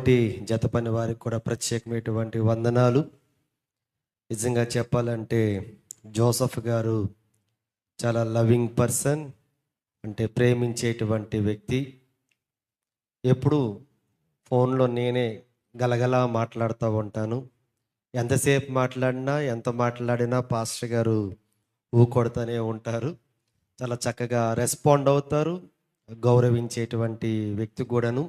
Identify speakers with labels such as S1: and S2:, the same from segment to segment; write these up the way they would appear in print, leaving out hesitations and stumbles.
S1: తోటి జత పని వారికి కూడా ప్రత్యేకమైనటువంటి వందనాలు. నిజంగా చెప్పాలంటే జోసఫ్ గారు చాలా లవింగ్ పర్సన్, అంటే ప్రేమించేటువంటి వ్యక్తి. ఎప్పుడు ఫోన్లో నేనే గలగలా మాట్లాడుతూ ఉంటాను. ఎంతసేపు మాట్లాడినా ఎంత మాట్లాడినా పాస్టర్ గారు ఊకొడుతూనే ఉంటారు. చాలా చక్కగా రెస్పాండ్ అవుతారు, గౌరవించేటువంటి వ్యక్తి కూడాను.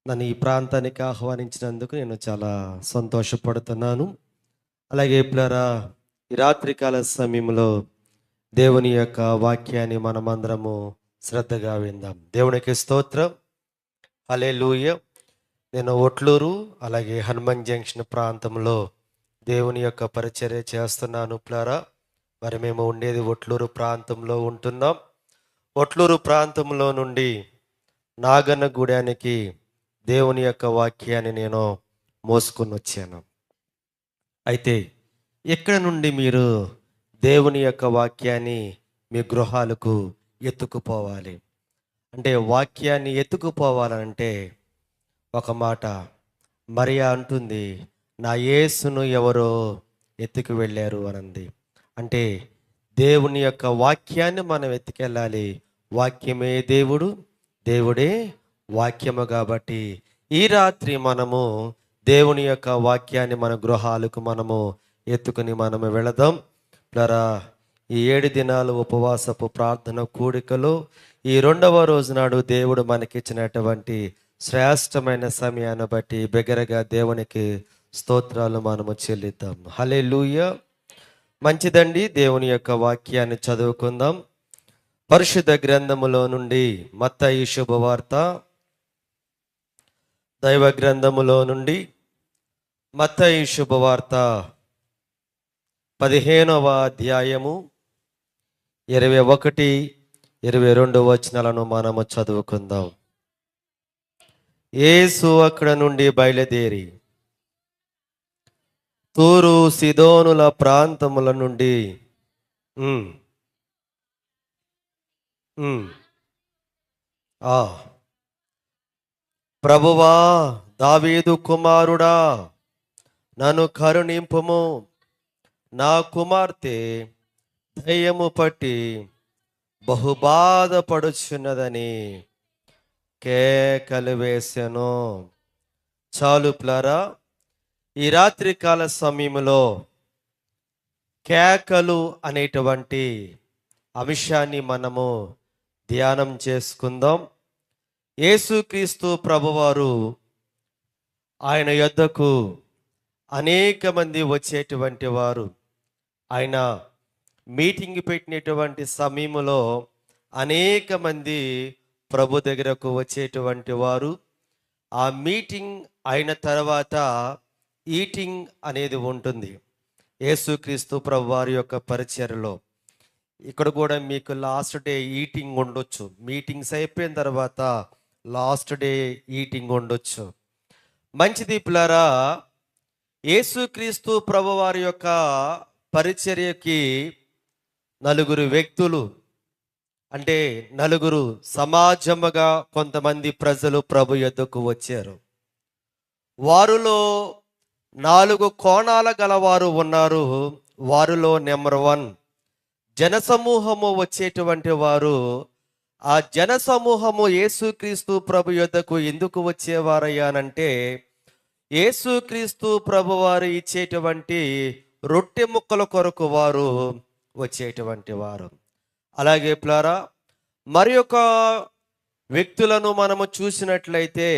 S1: నన్ను ఈ ప్రాంతానికి ఆహ్వానించినందుకు నేను చాలా సంతోషపడుతున్నాను. అలాగే ప్రియులారా, ఈ రాత్రికాల సమయంలో దేవుని యొక్క వాక్యాన్ని మనమందరము శ్రద్ధగా విందాం. దేవునికి స్తోత్రం. హల్లెలూయా. నేను ఒట్లూరు అలాగే హనుమాన్ జంక్షన్ ప్రాంతంలో దేవుని యొక్క పరిచర్య చేస్తున్నాను ప్రియులారా. మరి మేము ఉండేది ఒట్లూరు ప్రాంతంలో ఉంటున్నాం. ఒట్లూరు ప్రాంతంలో నుండి నాగన్నగూడానికి దేవుని యొక్క వాక్యాన్ని నేను మోసుకొని వచ్చాను. అయితే ఇక్కడ నుండి మీరు దేవుని యొక్క వాక్యాన్ని మీ గృహాలకు ఎత్తుకుపోవాలి. అంటే వాక్యాన్ని ఎత్తుకుపోవాలంటే ఒక మాట, మరియా అంటుంది, నా యేసును ఎవరో ఎత్తుకు వెళ్ళారు అనంది. అంటే దేవుని యొక్క వాక్యాన్ని మనం ఎత్తుకెళ్ళాలి. వాక్యమే దేవుడు, దేవుడే వాక్యము. కాబట్టి ఈ రాత్రి మనము దేవుని యొక్క వాక్యాన్ని మన గృహాలకు మనము ఎత్తుకుని మనము వెళదాం. ప్లరా, ఈ 7 దినాలు ఉపవాసపు ప్రార్థన కూడికలో ఈ 2వ రోజు నాడు దేవుడు మనకిచ్చినటువంటి శ్రేష్టమైన సమయాన్ని బట్టి బిగ్గరగా దేవునికి స్తోత్రాలు మనము చెల్లిద్దాం. హల్లెలూయా. మంచిదండి, దేవుని యొక్క వాక్యాన్ని చదువుకుందాం. పరిశుద్ధ గ్రంథములో నుండి మత్తయి శుభవార్త, దైవ గ్రంథములో నుండి మత్తయి శుభవార్త 15వ అధ్యాయము 21, 22 వచనాలను మనము చదువుకుందాం. యేసు అక్కడ నుండి బయలుదేరి తూరు సిదోనుల ప్రాంతముల నుండి ప్రభువా, దావీదు కుమారుడా, నన్ను కరుణింపుము, నా కుమార్తె దయ్యము పట్టి బహుబాధపడుచున్నదని కేకలు వేసెను. చాలు ప్లరా, ఈ రాత్రికాల సమయంలో కేకలు అనేటువంటి అంశాన్ని మనము ధ్యానం చేసుకుందాం. యేసుక్రీస్తు ప్రభువారు ఆయన యొద్దకు అనేక మంది వచ్చేటువంటి వారు. ఆయన మీటింగ్ పెట్టినటువంటి సమయంలో అనేక మంది ప్రభు దగ్గరకు వచ్చేటువంటి వారు. ఆ మీటింగ్ అయిన తర్వాత ఈటింగ్ అనేది ఉంటుంది యేసుక్రీస్తు ప్రభువారి యొక్క పరిచర్యలో. ఇక్కడ కూడా మీకు లాస్ట్ డే ఈటింగ్ ఉండొచ్చు. మీటింగ్స్ అయిపోయిన తర్వాత లాస్ట్ డే ఈటింగ్ ఉండొచ్చు. మంచిది పిల్లరా, యేసుక్రీస్తు ప్రభువారి యొక్క పరిచర్యకి నలుగురు వ్యక్తులు, అంటే నలుగురు సమాజముగా కొంతమంది ప్రజలు ప్రభు యొద్దకు వచ్చారు. వారిలో 4 కోణాల గలవారు ఉన్నారు. వారిలో నెంబర్ 1 జనసమూహము వచ్చేటువంటి వారు. ఆ జనసమూహము యేసుక్రీస్తు ప్రభు యొద్దకు ఎందుకు వచ్చేవారయ్యానంటే, యేసుక్రీస్తు ప్రభు వారు ఇచ్చేటువంటి రొట్టె ముక్కల కొరకు వారు వచ్చేటువంటి వారు. అలాగే ప్లారా, మరి ఒక వ్యక్తులను మనము చూసినట్లయితే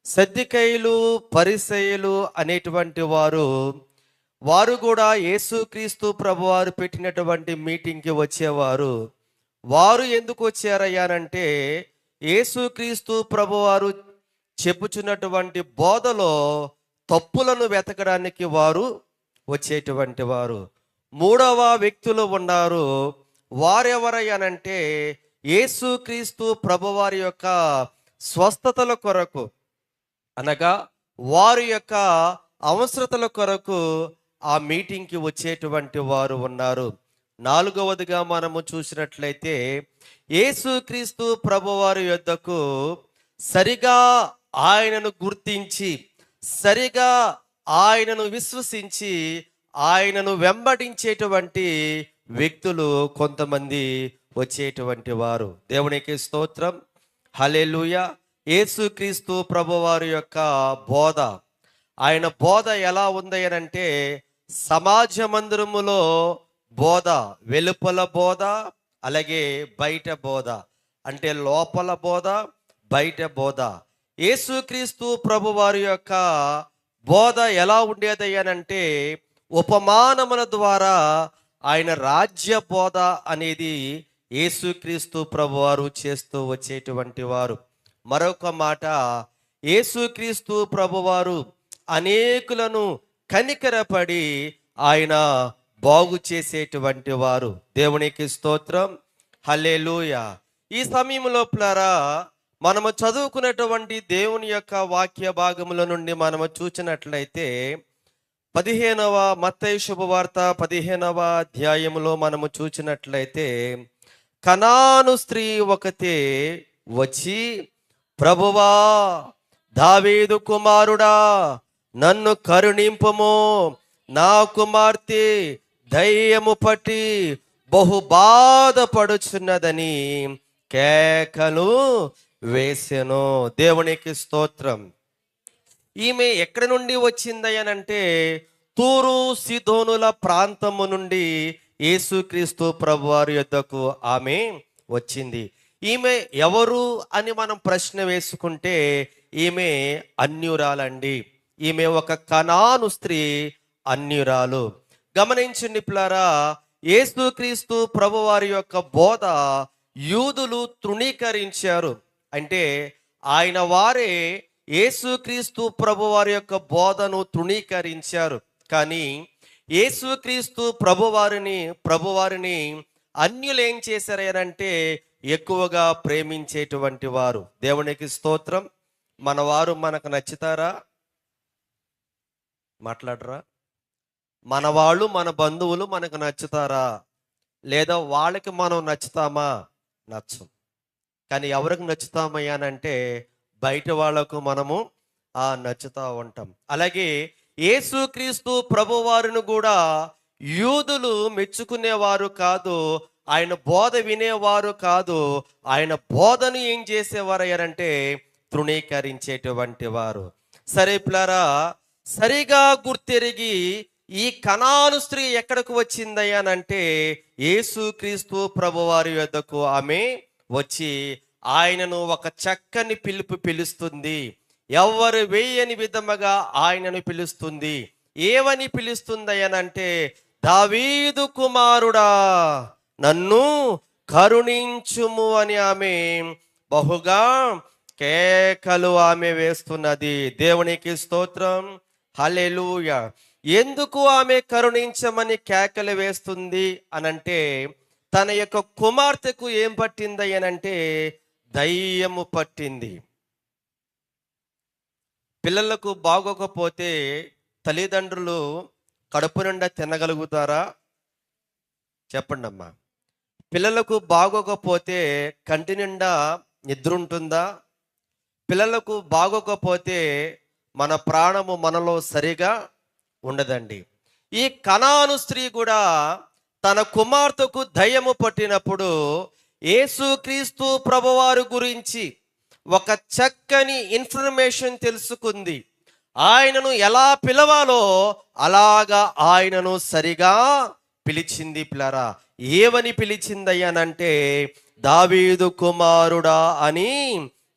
S1: సద్దుకయ్యులు, పరిసయ్యులు అనేటువంటి వారు కూడా యేసుక్రీస్తు ప్రభువారు పెట్టినటువంటి మీటింగ్కి వచ్చేవారు. వారు ఎందుకు వచ్చారయ్యానంటే, యేసుక్రీస్తు ప్రభువారు చెప్పుచున్నటువంటి బోధలో తప్పులను వెతకడానికి వారు వచ్చేటువంటి వారు. 3వ వ్యక్తులు ఉన్నారు. వారెవరయ్యానంటే, యేసుక్రీస్తు ప్రభువారి యొక్క స్వస్థతల కొరకు, అనగా వారి యొక్క అవసరతల కొరకు ఆ మీటింగ్కి వచ్చేటువంటి వారు ఉన్నారు. 4వదిగా మనము చూసినట్లయితే, యేసుక్రీస్తు ప్రభువారి యొద్దకు సరిగా ఆయనను గుర్తించి సరిగా ఆయనను విశ్వసించి ఆయనను వెంబడించేటువంటి వ్యక్తులు కొంతమంది వచ్చేటువంటి వారు. దేవునికి స్తోత్రం. హల్లెలూయా. యేసుక్రీస్తు ప్రభువారి యొక్క బోధ, ఆయన బోధ ఎలా ఉంది అంటే సమాజ మందిరములో బోధ, వెలుపల బోధ, అలాగే బయట బోధ. అంటే లోపల బోధ, బయట బోధ. యేసుక్రీస్తు ప్రభువారి యొక్క బోధ ఎలా ఉండేది అంటే ఉపమానముల ద్వారా ఆయన రాజ్య బోధ అనేది యేసుక్రీస్తు ప్రభువారు చేస్తూ వచ్చేటువంటి వారు. మరొక మాట, యేసుక్రీస్తు ప్రభువారు అనేకులను కనికరపడి ఆయన బాగు చేసేటువంటి వారు. దేవునికి స్తోత్రం. హల్లెలూయా. ఈ సమయంలో ప్లరా మనము చదువుకున్నటువంటి దేవుని యొక్క వాక్య భాగముల నుండి మనము చూసినట్లయితే 15వ మత్తయి శుభవార్త 15వ అధ్యాయములో మనము చూసినట్లయితే కనాను స్త్రీ ఒకతే వచ్చి, ప్రభువా, దావీదు కుమారుడా, నన్ను కరుణింపుము, నా కుమార్తె దయ్యము పట్టి బహు బాధపడుచున్నదని కేకలు వేసెను. దేవునికి స్తోత్రం. ఈమె ఎక్కడి నుండి వచ్చిందయ్యనంటే తూరు సీదోనుల ప్రాంతము నుండి యేసుక్రీస్తు ప్రభువారి యొద్దకు ఆమె వచ్చింది. ఈమె ఎవరు అని మనం ప్రశ్న వేసుకుంటే ఈమె అన్యురాలండి. ఈమె ఒక కనాను స్త్రీ, అన్యురాలు. గమనించండి పిల్లారా, యేసుక్రీస్తు ప్రభువారి యొక్క బోధ యూదులు తృణీకరించారు. అంటే ఆయన వారే యేసుక్రీస్తు ప్రభువారి యొక్క బోధను తృణీకరించారు. కానీ యేసుక్రీస్తు ప్రభువారిని అన్యులు ఏం చేశారంటే ఎక్కువగా ప్రేమించేటువంటి వారు. దేవునికి స్తోత్రం. మన వారు మనకు నచ్చుతారా? మాట్లాడరా? మన వాళ్ళు, మన బంధువులు మనకు నచ్చుతారా? లేదా వాళ్ళకి మనం నచ్చుతామా? నచ్చం. కానీ ఎవరికి నచ్చుతామయ్యానంటే బయట వాళ్ళకు మనము నచ్చుతూ ఉంటాం. అలాగే యేసుక్రీస్తు ప్రభువారిని కూడా యూదులు మెచ్చుకునేవారు కాదు, ఆయన బోధ వినేవారు కాదు. ఆయన బోధను ఏం చేసేవారు అంటే తృణీకరించేటువంటి వారు. సరే పిల్లరా, సరిగా గుర్తెరిగి ఈ కనాను స్త్రీ ఎక్కడికి వచ్చిందయ్యానంటే యేసుక్రీస్తు ప్రభువారి యొద్దకు ఆమె వచ్చి ఆయనను ఒక చక్కని పిలుస్తుంది. ఎవరు వేయని విధముగా ఆయనను పిలుస్తుంది. ఏమని పిలుస్తుందయ్యానంటే, దావీదు కుమారుడా, నన్ను కరుణించుము అని ఆమె బహుగా కేకలు ఆమె వేస్తున్నది. దేవునికి స్తోత్రం. హల్లెలూయా. ఎందుకు ఆమె కరుణించమని కేకలు వేస్తుంది అనంటే తన యొక్క కుమార్తెకు ఏం పట్టింది అనంటే దయ్యము పట్టింది. పిల్లలకు బాగోకపోతే తల్లిదండ్రులు కడుపు నిండా తినగలుగుతారా? చెప్పండి అమ్మా. పిల్లలకు బాగోకపోతే కంటి నిండా నిద్ర ఉంటుందా? పిల్లలకు బాగోకపోతే మన ప్రాణము మనలో సరిగా ఉండదండి. ఈ కనాను స్త్రీ కూడా తన కుమార్తెకు దయ్యము పట్టినప్పుడు యేసుక్రీస్తు ప్రభువారి గురించి ఒక చక్కని ఇన్ఫర్మేషన్ తెలుసుకుంది. ఆయనను ఎలా పిలవాలో అలాగా ఆయనను సరిగా పిలిచింది. పిల్లరా, ఏమని పిలిచిందయ్యానంటే దావీదు కుమారుడా అని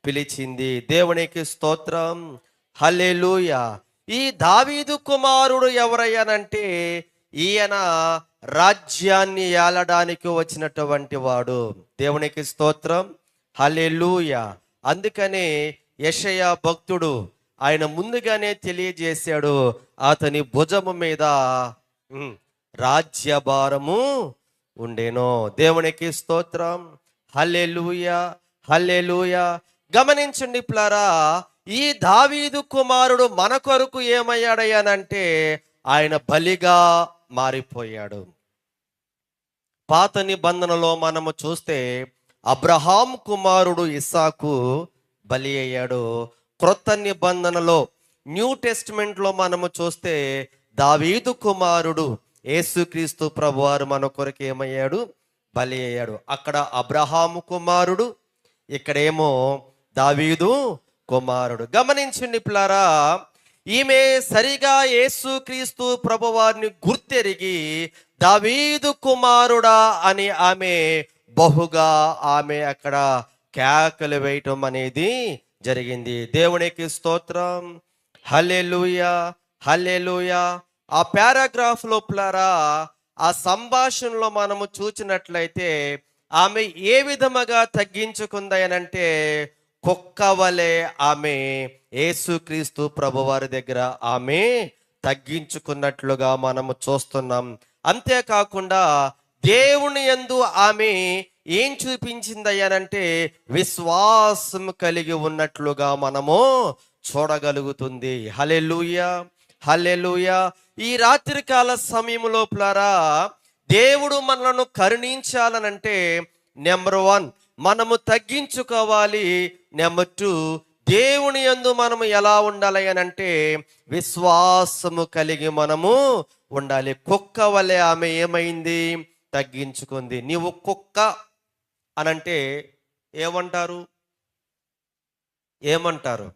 S1: పిలిచింది. దేవునికి స్తోత్రం. హల్లెలూయా. ఈ దావీదు కుమారుడు ఎవరయ్యానంటే ఈయన రాజ్యాన్ని ఏలడానికి వచ్చినటువంటి వాడు. దేవునికి స్తోత్రం. హల్లెలూయా. అందుకనే యెషయా భక్తుడు ఆయన ముందుగానే తెలియజేశాడు, అతని భుజము మీద రాజ్యభారము ఉండేనో. దేవునికి స్తోత్రం. హల్లెలూయా, హల్లెలూయా. గమనించండి ప్లారా, ఈ దావీదు కుమారుడు మన కొరకు ఏమయ్యాడయ్యానంటే ఆయన బలిగా మారిపోయాడు. పాత నిబంధనలో మనము చూస్తే అబ్రహాం కుమారుడు ఇస్సాకు బలి అయ్యాడు. క్రొత్త నిబంధనలో న్యూ టెస్టిమెంట్లో మనము చూస్తే దావీదు కుమారుడు యేసుక్రీస్తు ప్రభువారు మన కొరకు ఏమయ్యాడు? బలి అయ్యాడు. అక్కడ అబ్రహాము కుమారుడు, ఇక్కడేమో దావీదు కుమారుడు. గమనించండి పిల్లారా, ఈమె సరిగా యేసుక్రీస్తు ప్రభువారిని గుర్తెరిగి దావీదు కుమారుడా అని ఆమె బహుగా అక్కడ కేకలు వేయటం అనేది జరిగింది. దేవునికి స్తోత్రం. హల్లెలూయా, హల్లెలూయా. ఆ పారాగ్రాఫ్ లోపలారా, ఆ సంభాషణలో మనము చూసినట్లయితే ఆమె ఏ విధముగా తగ్గించుకుంది అనంటే, కుక్క వలె ఆమె యేసుక్రీస్తు ప్రభువారి దగ్గర ఆమె తగ్గించుకున్నట్లుగా మనము చూస్తున్నాం. అంతేకాకుండా దేవుని యందు ఆమె ఏం చూపించింది అనంటే విశ్వాసం కలిగి ఉన్నట్లుగా మనము చూడగలుగుతుంది. హల్లెలూయా, హల్లెలూయా. ఈ రాత్రికాల సమయంలో ప్లారా, దేవుడు మనలను కరుణించాలనంటే నెంబర్ 1 మనము తగ్గించుకోవాలి. నెంబర్ 2 దేవుని యందు మనము ఎలా ఉండాలి అనంటే విశ్వాసము కలిగి మనము ఉండాలి. కుక్క వలె ఆమె ఏమైంది? తగ్గించుకుంది. నీవు కుక్క అనంటే ఏమంటారు? ఏమంటారు?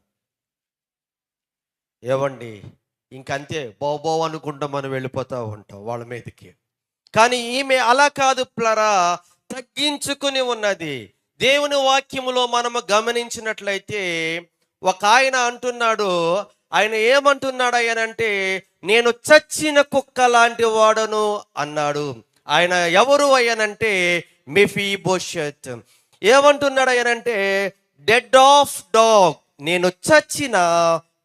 S1: ఏవండి, ఇంకంతే బోబో అనుకుంటా మనం వెళ్ళిపోతూ ఉంటాం వాళ్ళ మీదకి. కానీ ఈమె అలా కాదు ప్లరా, తగ్గించుకుని ఉన్నది. దేవుని వాక్యములో మనము గమనించినట్లయితే ఒక ఆయన అంటున్నాడు, ఆయన ఏమంటున్నాడు అయ్యనంటే, నేను చచ్చిన కుక్క లాంటి వాడను అన్నాడు. ఆయన ఎవరు అయ్యనంటే మెఫీబోషెత్. ఏమంటున్నాడు అయ్యనంటే డెడ్ ఆఫ్ డాగ్, నేను చచ్చిన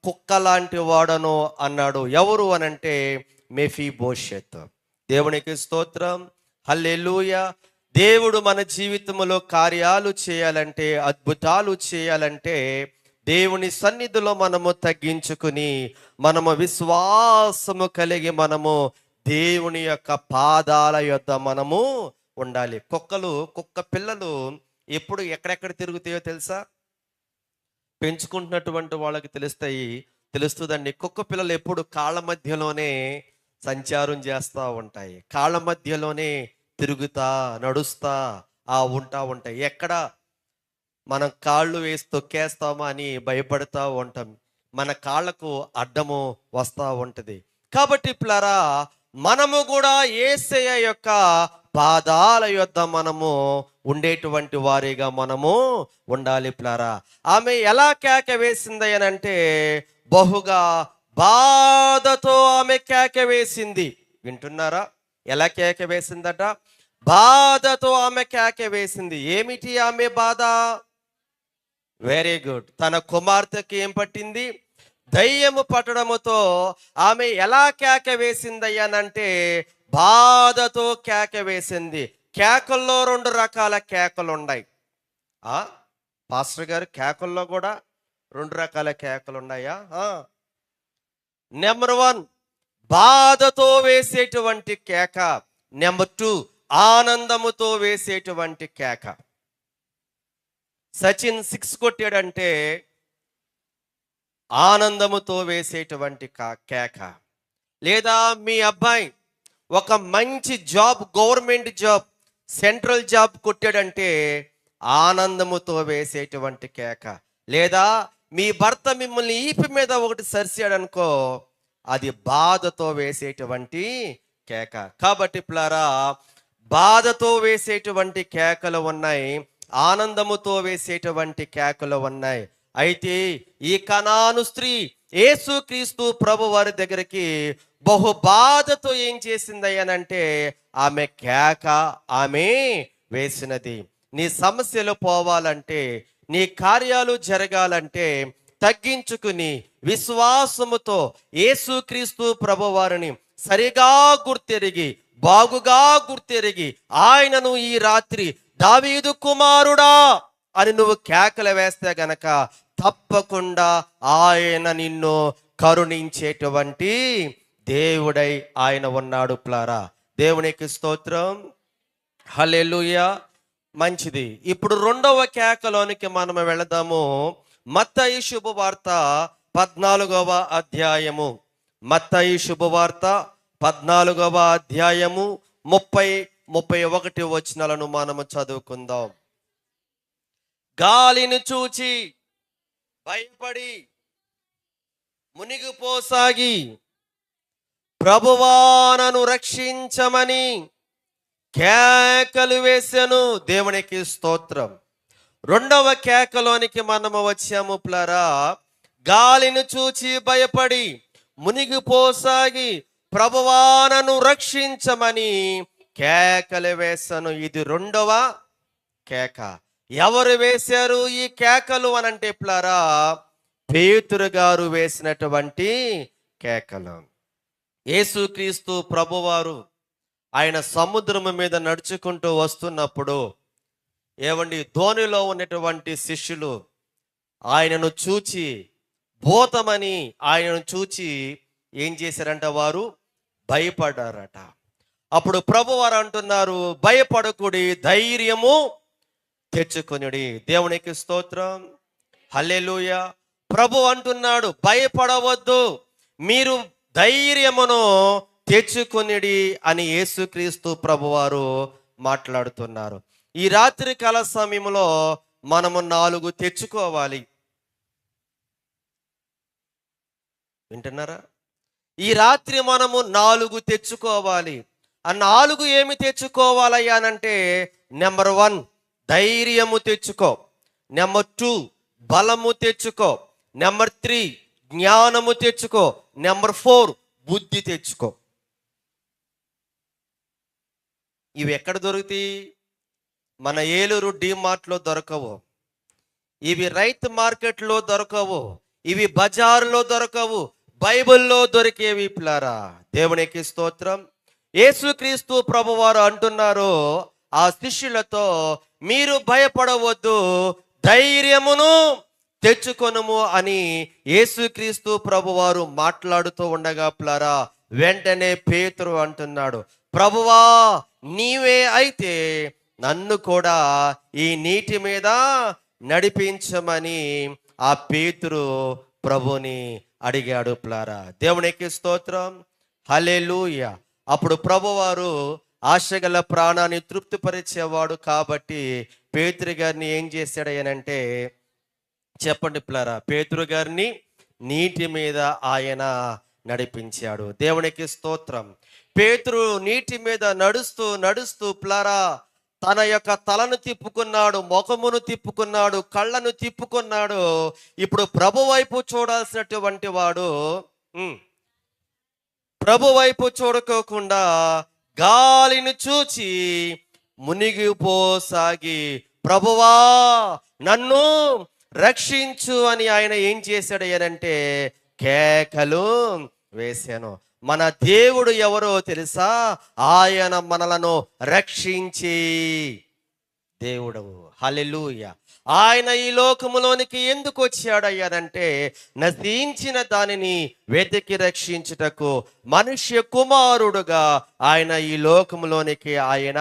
S1: కుక్క లాంటి వాడను అన్నాడు. ఎవరు అనంటే మెఫీబోషెత్. దేవునికి స్తోత్రం. హల్లెలూయా. దేవుడు మన జీవితంలో కార్యాలు చేయాలంటే, అద్భుతాలు చేయాలంటే దేవుని సన్నిధిలో మనము తగ్గించుకుని మనము విశ్వాసము కలిగి మనము దేవుని యొక్క పాదాల యొద్ద మనము ఉండాలి. కుక్క పిల్లలు ఎప్పుడు ఎక్కడెక్కడ తిరుగుతాయో తెలుసా? పెంచుకుంటున్నటువంటి వాళ్ళకి తెలుస్తుందండి. కుక్క పిల్లలు ఎప్పుడు కాళ్ళ మధ్యలోనే సంచారం చేస్తూ ఉంటాయి, కాళ్ళ మధ్యలోనే తిరుగుతా నడుస్తా ఉంటాయి. ఎక్కడ మనం కాళ్ళు వేసి తొక్కేస్తామా అని భయపడతా ఉంటాం. మన కాళ్ళకు అడ్డము వస్తూ ఉంటుంది. కాబట్టి పిల్లరా, మనము కూడా యేసయ్య యొక్క పాదాల యొద్ద మనము ఉండేటువంటి వారిగా మనము ఉండాలి పిల్లరా. ఆమె ఎలా కేక వేసింది అనంటే బహుగా బాధతో ఆమె కేక వేసింది. వింటున్నారా? ఎలా కేక వేసిందట? బాధతో ఆమె కేక వేసింది. ఏమిటి ఆమె బాధ? Very good. తన కుమార్తెకి ఏం పట్టింది? దయ్యము పట్టడముతో ఆమె ఎలా కేక వేసింది అయ్యానంటే బాధతో కేక వేసింది. కేకల్లో 2 రకాల కేకలు ఉన్నాయి. పాస్టర్ గారు, కేకల్లో కూడా 2 రకాల కేకలు ఉన్నాయా? నెంబర్ 1 బాధతో వేసేటువంటి కేక. నెంబర్ 2 ఆనందముతో వేసేటువంటి కేక. సచిన్ 6 కొట్టాడంటే ఆనందముతో వేసేటువంటి కేక. లేదా మీ అబ్బాయి ఒక మంచి job, government job, central job కొట్టాడంటే ఆనందముతో వేసేటువంటి కేక. లేదా మీ భర్త మిమ్మల్ని ఈపి మీద ఒకటి సరిసాడనుకో, అది బాధతో వేసేటువంటి కేక. కాబట్టి పిల్లారా, బాధతో వేసేటువంటి కేకలు ఉన్నాయి, ఆనందముతో వేసేటువంటి కేకలు ఉన్నాయి. అయితే ఈ కనాను స్త్రీ యేసుక్రీస్తు ప్రభు వారి దగ్గరికి బహు బాధతో ఏం చేసింది అయ్యానంటే ఆమె కేక ఆమె వేసినది. నీ సమస్యలు పోవాలంటే, నీ కార్యాలు జరగాలంటే తగ్గించుకుని విశ్వాసముతో యేసుక్రీస్తు ప్రభు వారిని సరిగా గుర్తెరిగి, బాగుగా గుర్తెరిగి ఆయనను ఈ రాత్రి దావీదు కుమారుడా అని నువ్వు కేకలు వేస్తే గనక తప్పకుండా ఆయన నిన్ను కరుణించేటువంటి దేవుడై ఆయన ఉన్నాడు ప్లారా. దేవునికి స్తోత్రం. హల్లెలూయా. మంచిది. ఇప్పుడు 2వ కేకలోనికి మనం వెళదాము. మత్తయి శుభవార్త 14వ అధ్యాయము. మత్తయి శుభవార్త 14వ అధ్యాయము 30-31 వచనాలను మనము చదువుకుందాం. గాలిని చూచి భయపడి మునిగిపోసాగి ప్రభువా నన్ను రక్షించమని కేకలు వేసెను. దేవునికి స్తోత్రం. రెండవ కేకలోనికి మనము వచ్చాము ప్లరా. గాలిని చూచి భయపడి మునిగిపోసాగి ప్రభువా నన్ను రక్షించమని కేకలు వేసెను. ఇది రెండవ కేక. ఎవరు వేశారు ఈ కేకలు అనంటే ప్లరా? పేతురు గారు వేసినటువంటి కేకలు. యేసుక్రీస్తు ప్రభువారు ఆయన సముద్రము మీద నడుచుకుంటూ వస్తున్నప్పుడు ఏవండి, ధోనిలో ఉన్నటువంటి శిష్యులు ఆయనను చూచి భూతమని ఆయనను చూచి ఏం చేశారంట? వారు భయపడ్డారట. అప్పుడు ప్రభువారు అంటున్నారు, భయపడకుడి, ధైర్యము తెచ్చుకొనుడి. దేవునికి స్తోత్రం, హల్లెలూయా. ప్రభు అంటున్నాడు, భయపడవద్దు, మీరు ధైర్యమును తెచ్చుకొనిడి అని యేసుక్రీస్తు ప్రభువారు మాట్లాడుతున్నారు. ఈ రాత్రి కాల సమయంలో మనము 4 తెచ్చుకోవాలి. వింటున్నారా? ఈ రాత్రి మనము 4 తెచ్చుకోవాలి. ఆ 4 ఏమి తెచ్చుకోవాలయ్యా అనంటే, నెంబర్ 1 ధైర్యము తెచ్చుకో, నెంబర్ 2 బలము తెచ్చుకో, నెంబర్ 3 జ్ఞానము తెచ్చుకో, నెంబర్ 4 బుద్ధి తెచ్చుకో. ఇవి ఎక్కడ దొరుకుతాయి? మన ఏలూరు డిమార్ట్లో దొరకవు, ఇవి రైతు మార్కెట్లో దొరకవు, ఇవి బజారులో దొరకవు, బైబిల్లో దొరికేవి ప్లారా. దేవునికి స్తోత్రం. యేసుక్రీస్తు ప్రభువారు అంటున్నారు ఆ శిష్యులతో, మీరు భయపడవద్దు, ధైర్యమును తెచ్చుకొనుము అని యేసుక్రీస్తు ప్రభువారు మాట్లాడుతూ ఉండగా ప్లారా, వెంటనే పేతురు అంటున్నాడు, ప్రభువా నీవే అయితే నన్ను కూడా ఈ నీటి మీద నడిపించమని ఆ పేతురు ప్రభుని అడిగాడు ప్లారా. దేవునికి స్తోత్రం, హల్లెలూయా. అప్పుడు ప్రభువారు ఆశగల ప్రాణాన్ని తృప్తిపరిచేవాడు కాబట్టి పేతురు గారిని ఏం చేశాడనంటే, చెప్పండి ప్లారా, పేతురు గారిని నీటి మీద ఆయన నడిపించాడు. దేవునికి స్తోత్రం. పేతురు నీటి మీద నడుస్తూ నడుస్తూ ప్లారా తన యొక్క తలను తిప్పుకున్నాడు, ముఖమును తిప్పుకున్నాడు, కళ్ళను తిప్పుకున్నాడు. ఇప్పుడు ప్రభు వైపు చూడాల్సినటువంటి వాడు ప్రభు వైపు చూడకోకుండా గాలిని చూచి మునిగిపోసాగి ప్రభువా నన్ను రక్షించు అని ఆయన ఏం చేశాడు అనంటే కేకలు వేశాను. మన దేవుడు ఎవరో తెలుసా? ఆయన మనలను రక్షించి దేవుడు. హల్లెలూయా. ఆయన ఈ లోకములోనికి ఎందుకు వచ్చాడయ్యాడంటే, నశించిన దానిని వెతికి రక్షించుటకు మనుష్య కుమారుడుగా ఆయన ఈ లోకములోనికి ఆయన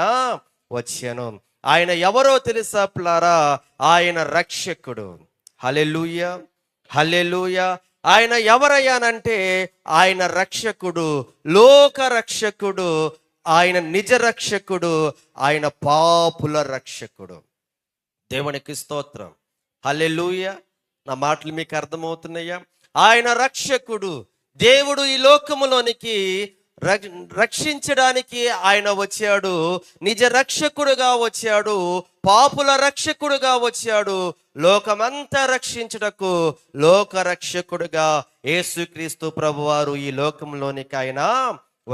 S1: వచ్చాను. ఆయన ఎవరో తెలుసా ప్లారా? ఆయన రక్షకుడు. హల్లెలూయా, హల్లెలూయా. ఆయన ఎవరయ్యానంటే ఆయన రక్షకుడు, లోక రక్షకుడు, ఆయన నిజ రక్షకుడు, ఆయన పాపుల రక్షకుడు. దేవునికి స్తోత్రం, హల్లెలూయా. నా మాటలు మీకు అర్థమవుతున్నాయా? ఆయన రక్షకుడు. దేవుడు ఈ లోకములోనికి రక్షించడానికి ఆయన వచ్చాడు, నిజ రక్షకుడుగా వచ్చాడు, పాపుల రక్షకుడుగా వచ్చాడు, లోకమంతా రక్షించుటకు లోక రక్షకుడుగా యేసుక్రీస్తు ప్రభువారు ఈ లోకంలోనికి ఆయన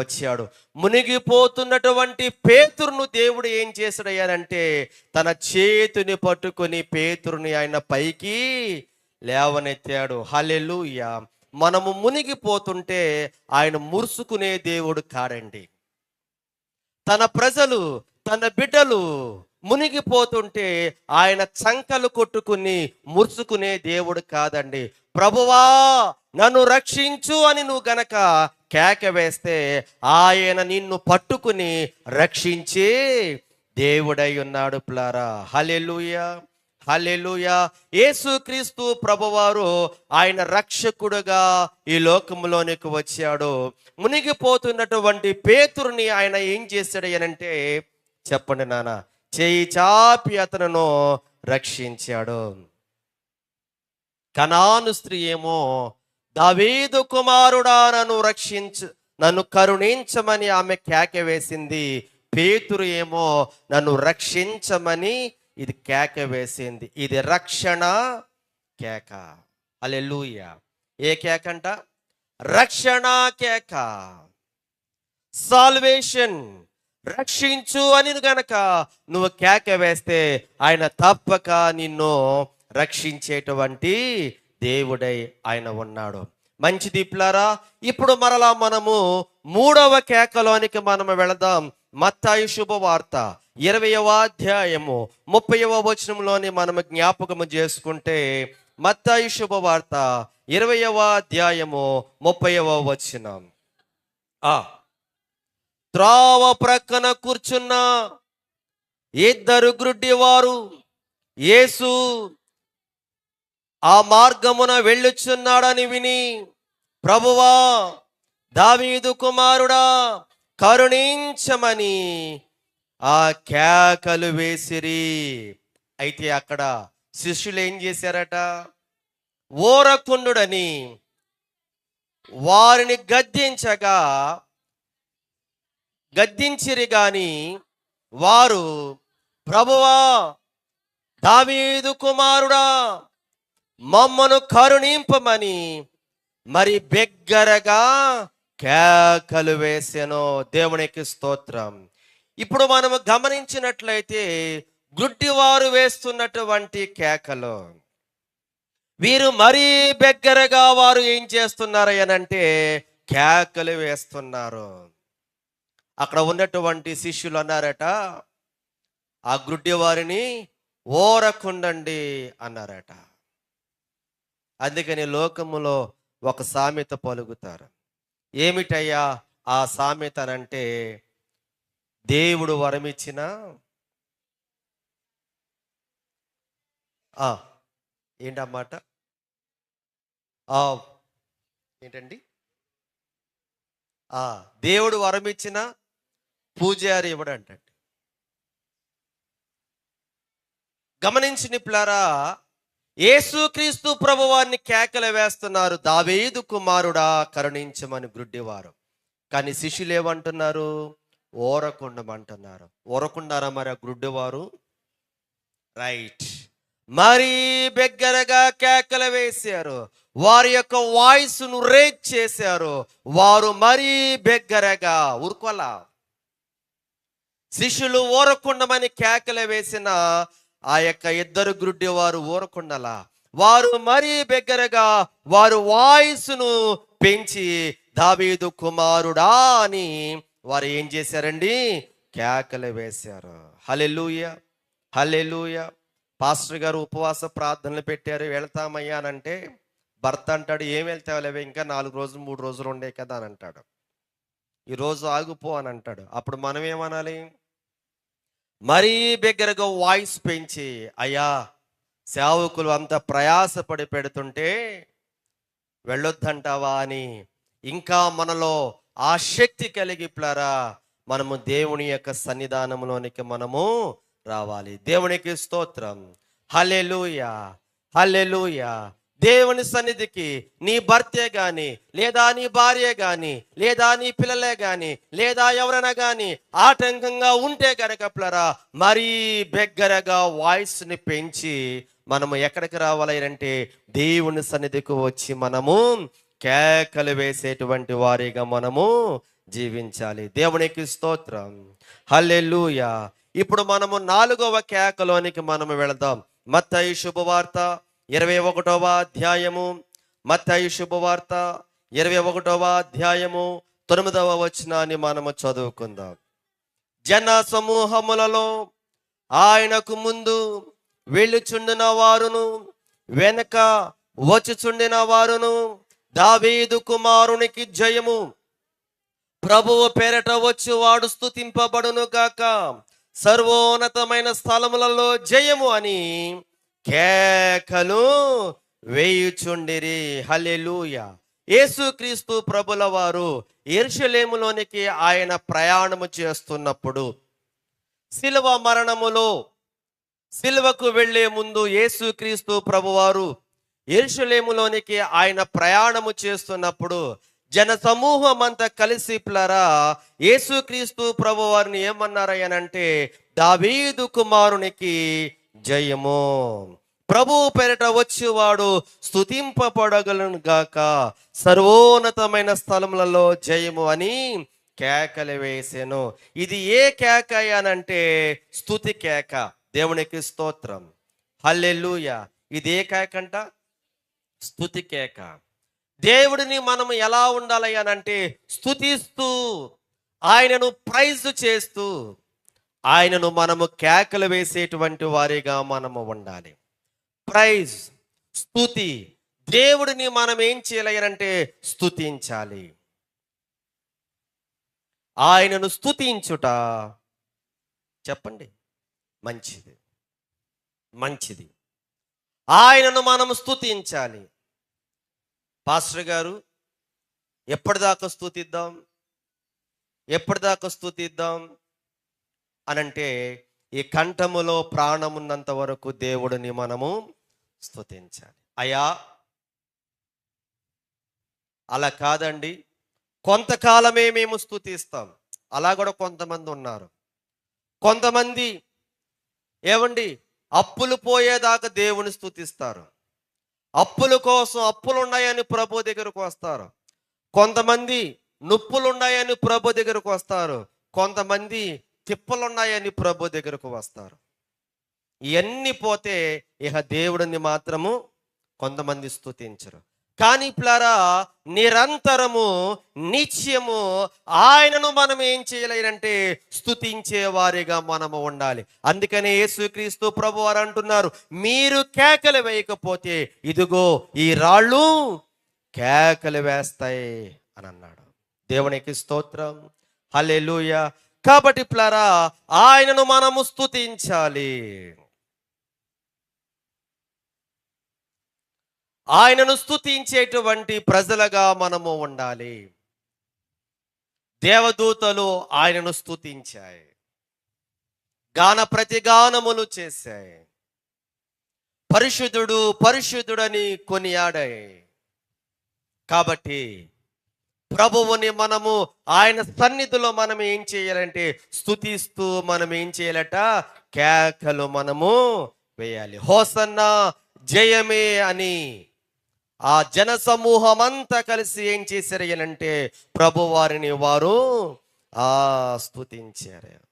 S1: వచ్చాడు. మునిగిపోతున్నటువంటి పేతురును దేవుడు ఏం చేశాడయ్యారంటే తన చేతిని పట్టుకొని పేతురుని ఆయన పైకి లేవనెత్తాడు. హల్లెలూయా. మనము మునిగిపోతుంటే ఆయన మురుసుకునే దేవుడు కాడండి. తన ప్రజలు, తన బిడ్డలు మునిగిపోతుంటే ఆయన చంకలు కొట్టుకుని మురుసుకునే దేవుడు కాదండి. ప్రభువా నన్ను రక్షించు అని నువ్వు గనక కేక వేస్తే ఆయన నిన్ను పట్టుకుని రక్షించే దేవుడై ఉన్నాడు ప్లారా. హల్లెలూయా, హల్లెలూయా. యేసుక్రీస్తు ప్రభువారు ఆయన రక్షకుడుగా ఈ లోకంలోనికి వచ్చాడు. మునిగిపోతున్నటువంటి పేతురుని ఆయన ఏం చేశాడు అనంటే, చెప్పండి నాన్న, చేయి చాపి అతను రక్షించాడు. కనాను స్త్రీ ఏమో, దావీదు కుమారుడా నన్ను కరుణించమని ఆమె కేక వేసింది. పేతురు ఏమో నన్ను రక్షించమని ఇది కేక వేసింది. ఇది రక్షణ కేక. హల్లెలూయా. ఏ కేక అంట? రక్షణ కేక. సాల్వేషన్, రక్షించు అని గనక నువ్వు కేక వేస్తే ఆయన తప్పక నిన్ను రక్షించేటువంటి దేవుడై ఆయన ఉన్నాడు. మంచి దీప్లారా, ఇప్పుడు మరలా మనము 3వ కేకలోనికి మనము వెళదాం. మత్తయి శుభవార్త 20వ అధ్యాయము 30వ వచనంలోని మనము జ్ఞాపకము చేసుకుంటే, మత్తయి శుభవార్త 20వ అధ్యాయము 30వ వచనం. త్రోవ ప్రక్కన కూర్చున్న 2 గ్రుడ్డివారు యేసు ఆ మార్గమున వెళ్ళుచున్నాడని విని, ప్రభువా, దావీదు కుమారుడా, కరుణించమని ఆ కేకలు వేసిరి. అయితే అక్కడ శిష్యులు ఏం చేశారట? ఓరకుండుడని వారిని గద్దించిరి గాని వారు, ప్రభువా, దావీదు కుమారుడా, మమ్మను కరుణింపమని మరి బిగ్గరగా కేకలు వేసెను. దేవునికి స్తోత్రం. ఇప్పుడు మనము గమనించినట్లయితే గుడ్డివారు వేస్తున్నటువంటి కేకలు, వీరు మరీ బిగ్గరగా వారు ఏం చేస్తున్నారు అనంటే కేకలు వేస్తున్నారు. అక్కడ ఉన్నటువంటి శిష్యులు అన్నారట, ఆ గుడ్డి వారిని ఓరకుండండి అన్నారట. అందుకని లోకములో ఒక సామెత పలుకుతారు. ఏమిటయ్యా ఆ సామెత అనంటే, దేవుడు వరమిచ్చిన ఏంటన్నమాట, ఏంటండి, దేవుడు వరమిచ్చిన పూజారి ఇవ్వడంటండి. గమనించినట్లారా, యేసుక్రీస్తు ప్రభువారిని కేకలు వేస్తున్నారు, దావీదు కుమారుడా, కరుణించమని గుడ్డివారు. కానీ శిష్యులు ఏమంటున్నారు? ఓరకుండమంటున్నారు. ఓరకుండారా మరి ఆ గుడ్డివారు? రైట్. మరీ బిగ్గరగా కేకలు వేశారు. వారి యొక్క వాయిస్ను రేజ్ చేశారు. వారు మరీ బిగ్గరగా ఊరుకోలా. శిష్యులు ఓరకుండమని కేకలు వేసిన ఆ యొక్క 2 గ్రుడ్డి వారు ఊరకుండలా. వారు మరీ బిగ్గరగా వారు వాయిస్ను పెంచి దావీదు కుమారుడా అని వారు ఏం చేశారండి? కేకలు వేశారు. హల్లెలూయా, హల్లెలూయా. పాస్టర్ గారు ఉపవాస ప్రార్థనలు పెట్టారు, వెళ్తామయ్యానంటే భర్త అంటాడు, ఏం వెళ్తావులేవే, ఇంకా 4 రోజులు 3 రోజులు ఉండే కదా అని అంటాడు. ఈరోజు ఆగిపో అని అంటాడు. అప్పుడు మనం ఏమనాలి? మరీ బిగ్గరగా వాయిస్ పెంచి, అయ్యా, సేవకులు అంత ప్రయాసపడి పెడుతుంటే వెళ్ళొద్దంటావా అని ఇంకా మనలో ఆ శక్తి కలిగిప్లారా మనము దేవుని యొక్క సన్నిధానంలోనికి మనము రావాలి. దేవునికి స్తోత్రం. హల్లెలూయా, హల్లెలూయా. దేవుని సన్నిధికి నీ భర్తే గాని, లేదా నీ భార్య గాని, లేదా నీ పిల్లలే గాని, లేదా ఎవరైనా గాని ఆటంకంగా ఉంటే కనుకప్లరా మరీ బిగ్గరగా వాయిస్ని పెంచి మనము ఎక్కడికి రావాలి అంటే దేవుని సన్నిధికి వచ్చి మనము కేకలు వేసేటువంటి వారిగా మనము జీవించాలి. దేవునికి స్తోత్రం. హల్లెలూయా. ఇప్పుడు మనము 4వ కేకలోనికి మనము వెళదాం. మత్తయి శుభవార్త 21వ అధ్యాయము, మత్తయి శుభవార్త 21వ అధ్యాయము 9వ వచనాన్ని మనము చదువుకుందాం. జన సమూహములలో ఆయనకు ముందు వెళ్ళుచుండిన వారును వెనక వచ్చుచుండిన వారును, దావీదు కుమారునికి జయము, ప్రభువు పేరట వచ్చి వాడు స్తుతింపబడును గాక, సర్వోన్నతమైన స్థలములలో జయము అని కేకలు వేయుచుండిరి. హల్లెలూయా. యేసుక్రీస్తు ప్రభుల వారు యెరూషలేములోనికి ఆయన ప్రయాణము చేస్తున్నప్పుడు, శిలువ మరణములో శిలువకు వెళ్ళే ముందు యేసుక్రీస్తు ప్రభువారు యెరూషలేములోనికి ఆయన ప్రయాణము చేస్తున్నప్పుడు జన సమూహం అంతా కలిసి ప్లరా యేసుక్రీస్తు ప్రభువారిని ఏమన్నారయ్యనంటే, దావీదు కుమారునికి జయము, ప్రభువు పేరిట వచ్చేవాడు స్తుతింపబడగలను గాక, సర్వోన్నతమైన స్థలములలో జయము అని కేకలు వేసెను. ఇది ఏ కేక అనంటే స్తుతి కేక. దేవునికి స్తోత్రం. హల్లెలూయా. ఇది ఏ కేక అంట? స్తుతి కేక. దేవుడిని మనం ఎలా ఉండాలి అనంటే స్తుతిస్తూ, ఆయనను ప్రైజ్ చేస్తూ, ఆయనను మనము కేకలు వేసేటువంటి వారిగా మనము ఉండాలి. ప్రైజ్, స్తుతి. దేవుడిని మనం ఏం చేయాలి అంటే స్తుతించాలి. ఆయనను స్తుతించుట చెప్పండి మంచిది, మంచిది. ఆయనను మనం స్తుతించాలి. పాస్టర్ గారు ఎప్పటిదాకా స్తుతిద్దాం, ఎప్పటిదాకా స్తుతిద్దాం అనంటే ఈ కంఠములో ప్రాణమున్నంత వరకు దేవుడిని మనము స్తుతించాలి. అయ్యా అలా కాదండి, కొంతకాలమే మేము స్తుతిస్తాం. అలా కూడా కొంతమంది ఉన్నారు. కొంతమంది ఏమండి అప్పులు పోయేదాకా దేవుని స్తుతిస్తారు. అప్పుల కోసం, అప్పులు ఉన్నాయని ప్రభు దగ్గరకు వస్తారు. కొంతమంది నొప్పులు ఉన్నాయని ప్రభు దగ్గరకు వస్తారు. కొంతమంది తిప్పలున్నాయని ప్రభు దగ్గరకు వస్తారు. ఇవన్నీ పోతే ఇక దేవుడిని మాత్రము కొంతమంది స్తుతించరు. కానీ ప్లారా నిరంతరము నిత్యము ఆయనను మనం ఏం చేయాలంటే స్తుతించే వారిగా మనము ఉండాలి. అందుకనే యేసుక్రీస్తు ప్రభు వారు అంటున్నారు, మీరు కేకలు వేయకపోతే ఇదిగో ఈ రాళ్ళు కేకలు వేస్తాయి అని అన్నాడు. దేవునికి స్తోత్రం. హల్లెలూయా. కాబట్టి ప్లారా ఆయనను మనము స్తుతించాలి. ఆయనను స్తుతించేటువంటి ప్రజలుగా మనము ఉండాలి. దేవదూతలు ఆయనను స్తుతించాయి, గాన ప్రతిగానములు చేశాయి, పరిశుద్ధుడు పరిశుద్ధుడని కొనియాడాయి. కాబట్టి ప్రభువుని మనము ఆయన సన్నిధిలో మనం ఏం చేయాలంటే స్తుతిస్తూ మనం ఏం చేయాలట, కేకలు మనము వేయాలి. హోసన్నా జయమే అని ఆ జన సమూహం అంతా కలిసి ఏం చేశారు అంటే ప్రభు వారిని వారు స్తుతించారు.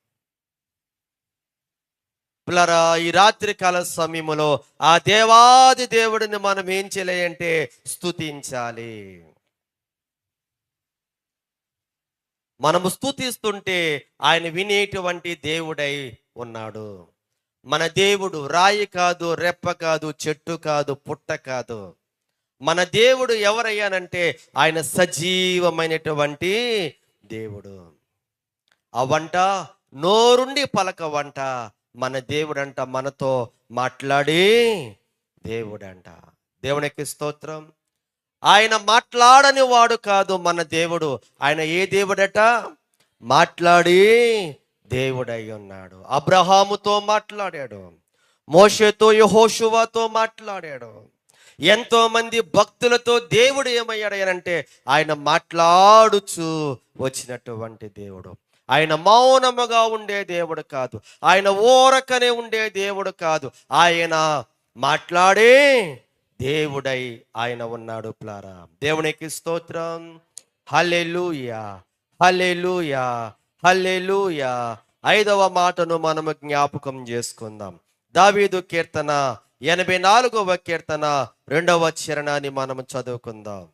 S1: పిల్లరా ఈ రాత్రి కాల సమయంలో ఆ దేవాది దేవుడిని మనం ఏం చేయాలి అంటే స్తుతించాలి. మనము స్తుతిస్తుంటే ఆయన వినేటువంటి దేవుడై ఉన్నాడు. మన దేవుడు రాయి కాదు, రెప్ప కాదు, చెట్టు కాదు, పుట్ట కాదు. మన దేవుడు ఎవరయ్యానంటే ఆయన సజీవమైనటువంటి దేవుడు. ఆ వంట నోరుండి పలక వంట మన దేవుడంట, మనతో మాట్లాడి దేవుడంట. దేవునికి స్తోత్రం. ఆయన మాట్లాడని వాడు కాదు మన దేవుడు. ఆయన ఏ దేవుడట? మాట్లాడి దేవుడై ఉన్నాడు. అబ్రహాముతో మాట్లాడాడు, మోషేతో యెహోషువతో మాట్లాడాడు. ఎంతో మంది భక్తులతో దేవుడు ఏమయ్యాడంటే ఆయన మాట్లాడుచు వచ్చినటువంటి దేవుడు. ఆయన మౌనముగా ఉండే దేవుడు కాదు, ఆయన ఓరకనే ఉండే దేవుడు కాదు, ఆయన మాట్లాడే దేవుడై ఆయన ఉన్నాడు. ప్లారా దేవునికి స్తోత్రం. హల్లెలూయా, హల్లెలూయా, హల్లెలూయా. 5వ మాటను మనము జ్ఞాపకం చేసుకుందాం. దావీదు కీర్తన 84వ కీర్తన 2వ చరణాన్ని మనం చదువుకుందాం.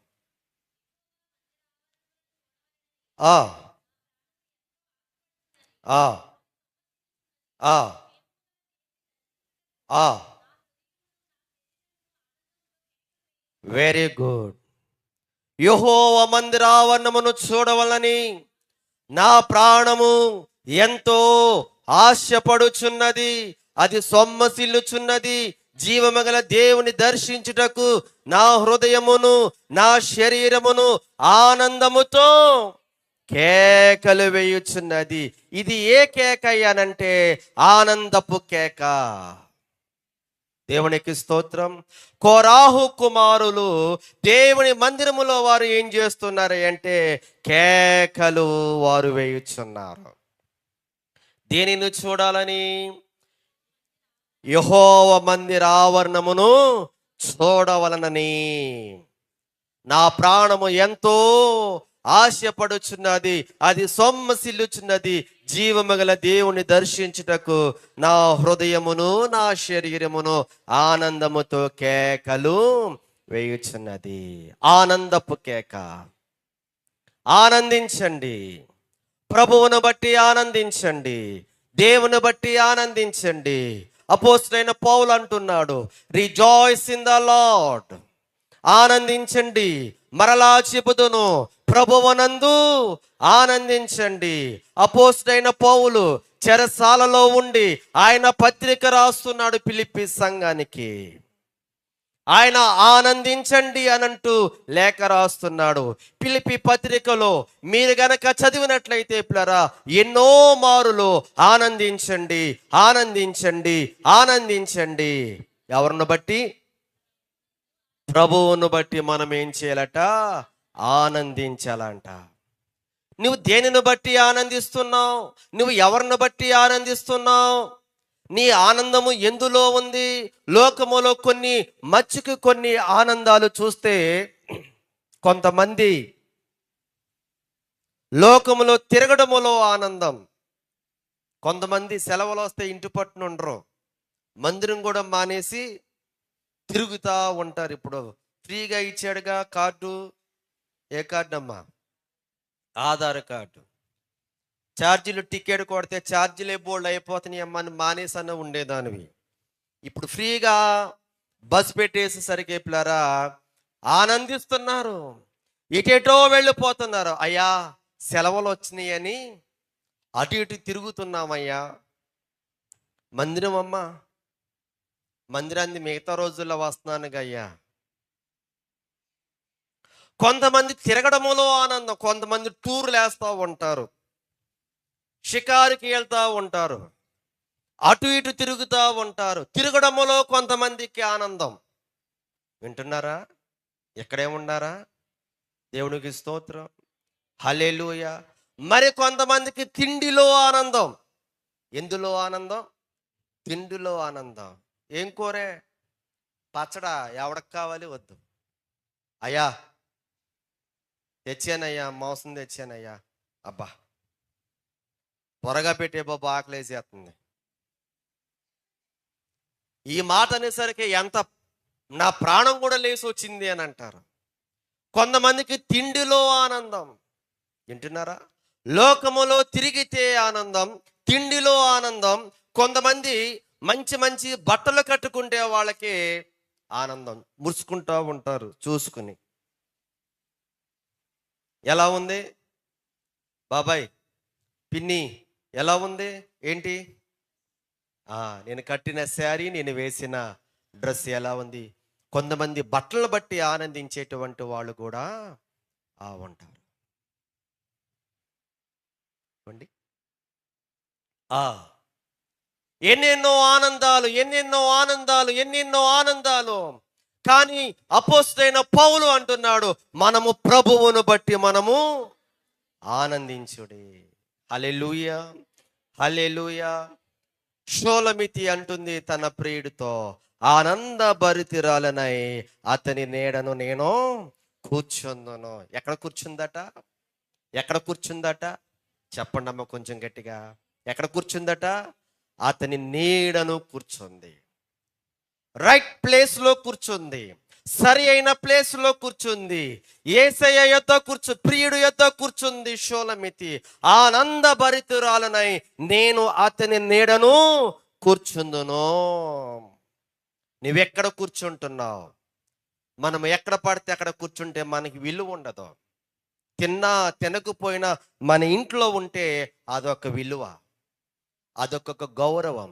S1: ఆ ఆ ఆ ఆ వెరీ గుడ్. యెహోవా మందిరావరణమును చూడవలని నా ప్రాణము ఎంతో ఆశపడుచున్నది, అది సొమ్మసిల్లుచున్నది, జీవమగల దేవుని దర్శించుటకు నా హృదయమును నా శరీరమును ఆనందముతో కేకలు వేయుచున్నది. ఇది ఏ కేక అయ్యానంటే ఆనందపు కేక. దేవునికి స్తోత్రం. కోరాహు కుమారులు దేవుని మందిరములో వారు ఏం చేస్తున్నారు అంటే కేకలు వారు వేయుచున్నారు. దేనిని చూడాలని? యెహోవా మందిర ఆవరణమును చూడవలనని. నా ప్రాణము ఎంతో ఆశపడుచున్నది, అది సొమ్మసిల్లుచున్నది. జీవమగల దేవుని దర్శించుటకు నా హృదయమును నా శరీరమును ఆనందముతో కేకలు వేయుచున్నది. ఆనందపు కేక. ఆనందించండి, ప్రభువును బట్టి ఆనందించండి, దేవుని బట్టి ఆనందించండి. అపోస్తలుడైన పౌలు అంటున్నాడు, రిజాయిస్ ఇన్ ద లార్డ్. ఆనందించండి. మరలా చెబుదును, ప్రభువునందు ఆనందించండి. అపోస్తలుడైన పౌలు చెరసాలలో ఉండి ఆయన పత్రిక రాస్తున్నాడు ఫిలిప్పీ సంఘానికి. ఆయన ఆనందించండి అనంటూ లేఖ రాస్తున్నాడు. ఫిలిప్పీ పత్రికలో మీరు గనక చదివినట్లయితే పిల్లరా, ఎన్నో మారులు ఆనందించండి, ఆనందించండి, ఆనందించండి. ఎవరిని బట్టి? ప్రభువును బట్టి మనం ఏం చేయాలట? ఆనందించాలంట. నువ్వు దేనిని బట్టి ఆనందిస్తున్నావు? నువ్వు ఎవరిని బట్టి ఆనందిస్తున్నావు? నీ ఆనందము ఎందులో ఉంది? లోకములో కొన్ని మచ్చుకు కొన్ని ఆనందాలు చూస్తే, కొంతమంది లోకములో తిరగడములో ఆనందం. కొంతమంది సెలవులు వస్తే ఇంటి పట్టున ఉండరు, మందిరం కూడా మానేసి తిరుగుతూ ఉంటారు. ఇప్పుడు ఫ్రీగా ఇచ్చాడుగా కార్డు. ఏ కార్డు అమ్మా? ఆధార్ కార్డు. ఛార్జీలు టికెట్ కొడితే ఛార్జీలే బోల్డ్ అయిపోతున్నాయి అమ్మా అని మానేసన్న ఉండేదానివి. ఇప్పుడు ఫ్రీగా బస్ పెట్టేసేసరికి పిల్లరా ఆనందిస్తున్నారు, ఎటేటో వెళ్ళిపోతున్నారు. అయ్యా సెలవులు వచ్చినాయని అటు ఇటు తిరుగుతున్నామయ్యా. మందిరం అమ్మా, మందిరాన్ని మిగతా రోజుల్లో వస్తున్నానుగా అయ్యా. కొంతమంది తిరగడములో ఆనందం, కొంతమంది టూర్లు వేస్తూ ఉంటారు, షికారుకి వెళ్తూ ఉంటారు, అటు ఇటు తిరుగుతూ ఉంటారు. తిరగడములో కొంతమందికి ఆనందం. వింటున్నారా? ఎక్కడే ఉన్నారా? దేవునికి స్తోత్రం, హల్లెలూయా. మరి కొంతమందికి తిండిలో ఆనందం. ఎందులో ఆనందం? తిండిలో ఆనందం. ఏం కూరే? పచ్చడా. ఎవడికి కావాలి? వద్దు అయ్యా, తెచ్చానయ్యా, మాంసం తెచ్చానయ్యా. అబ్బా త్వరగా పెట్టే బాబు, ఆకలేసేస్తుంది. ఈ మాట అనేసరికి ఎంత నా ప్రాణం కూడా లేచి వచ్చింది అని అంటారు. కొంతమందికి తిండిలో ఆనందం. వింటున్నారా? లోకములో తిరిగితే ఆనందం, తిండిలో ఆనందం. కొంతమంది మంచి మంచి బట్టలు కట్టుకుంటే వాళ్ళకి ఆనందం, మురుసుకుంటూ ఉంటారు చూసుకుని. ఎలా ఉంది బాబాయ్, పిన్ని ఎలా ఉంది? ఏంటి? నేను కట్టిన శారీ, నేను వేసిన డ్రెస్ ఎలా ఉంది? కొంతమంది బట్టలు బట్టి ఆనందించేటువంటి వాళ్ళు కూడా ఉంటారు. ఎన్నెన్నో ఆనందాలు, ఎన్నెన్నో ఆనందాలు, ఎన్నెన్నో ఆనందాలు. కానీ అపోస్తలుడైన పౌలు అంటున్నాడు, మనము ప్రభువును బట్టి మనము ఆనందించుడి. హల్లెలూయా, హల్లెలూయా. షోలమితి అంటుంది తన ప్రియుడితో, ఆనంద భరితురాలనై అతని నీడను నేను కూర్చుందును. ఎక్కడ కూర్చుందట? ఎక్కడ కూర్చుందట? చెప్పండి అమ్మ కొంచెం గట్టిగా. ఎక్కడ కూర్చుందట? అతని నీడను కూర్చుంది. రైట్ ప్లేస్ లో కూర్చుంది, సరి అయిన ప్లేస్ లో కూర్చుంది. యేసయ్య యొద్ద ప్రియుడు యొద్ద కూర్చుంది షోలమితి. ఆనంద భరితురాలనై నేను అతని నీడను కూర్చుందును. నువ్వెక్కడ కూర్చుంటున్నావు? మనం ఎక్కడ పడితే అక్కడ కూర్చుంటే మనకి విలువ ఉండదు. తిన్నా తినకపోయినా మన ఇంట్లో ఉంటే అదొక విలువ, అదొక గౌరవం,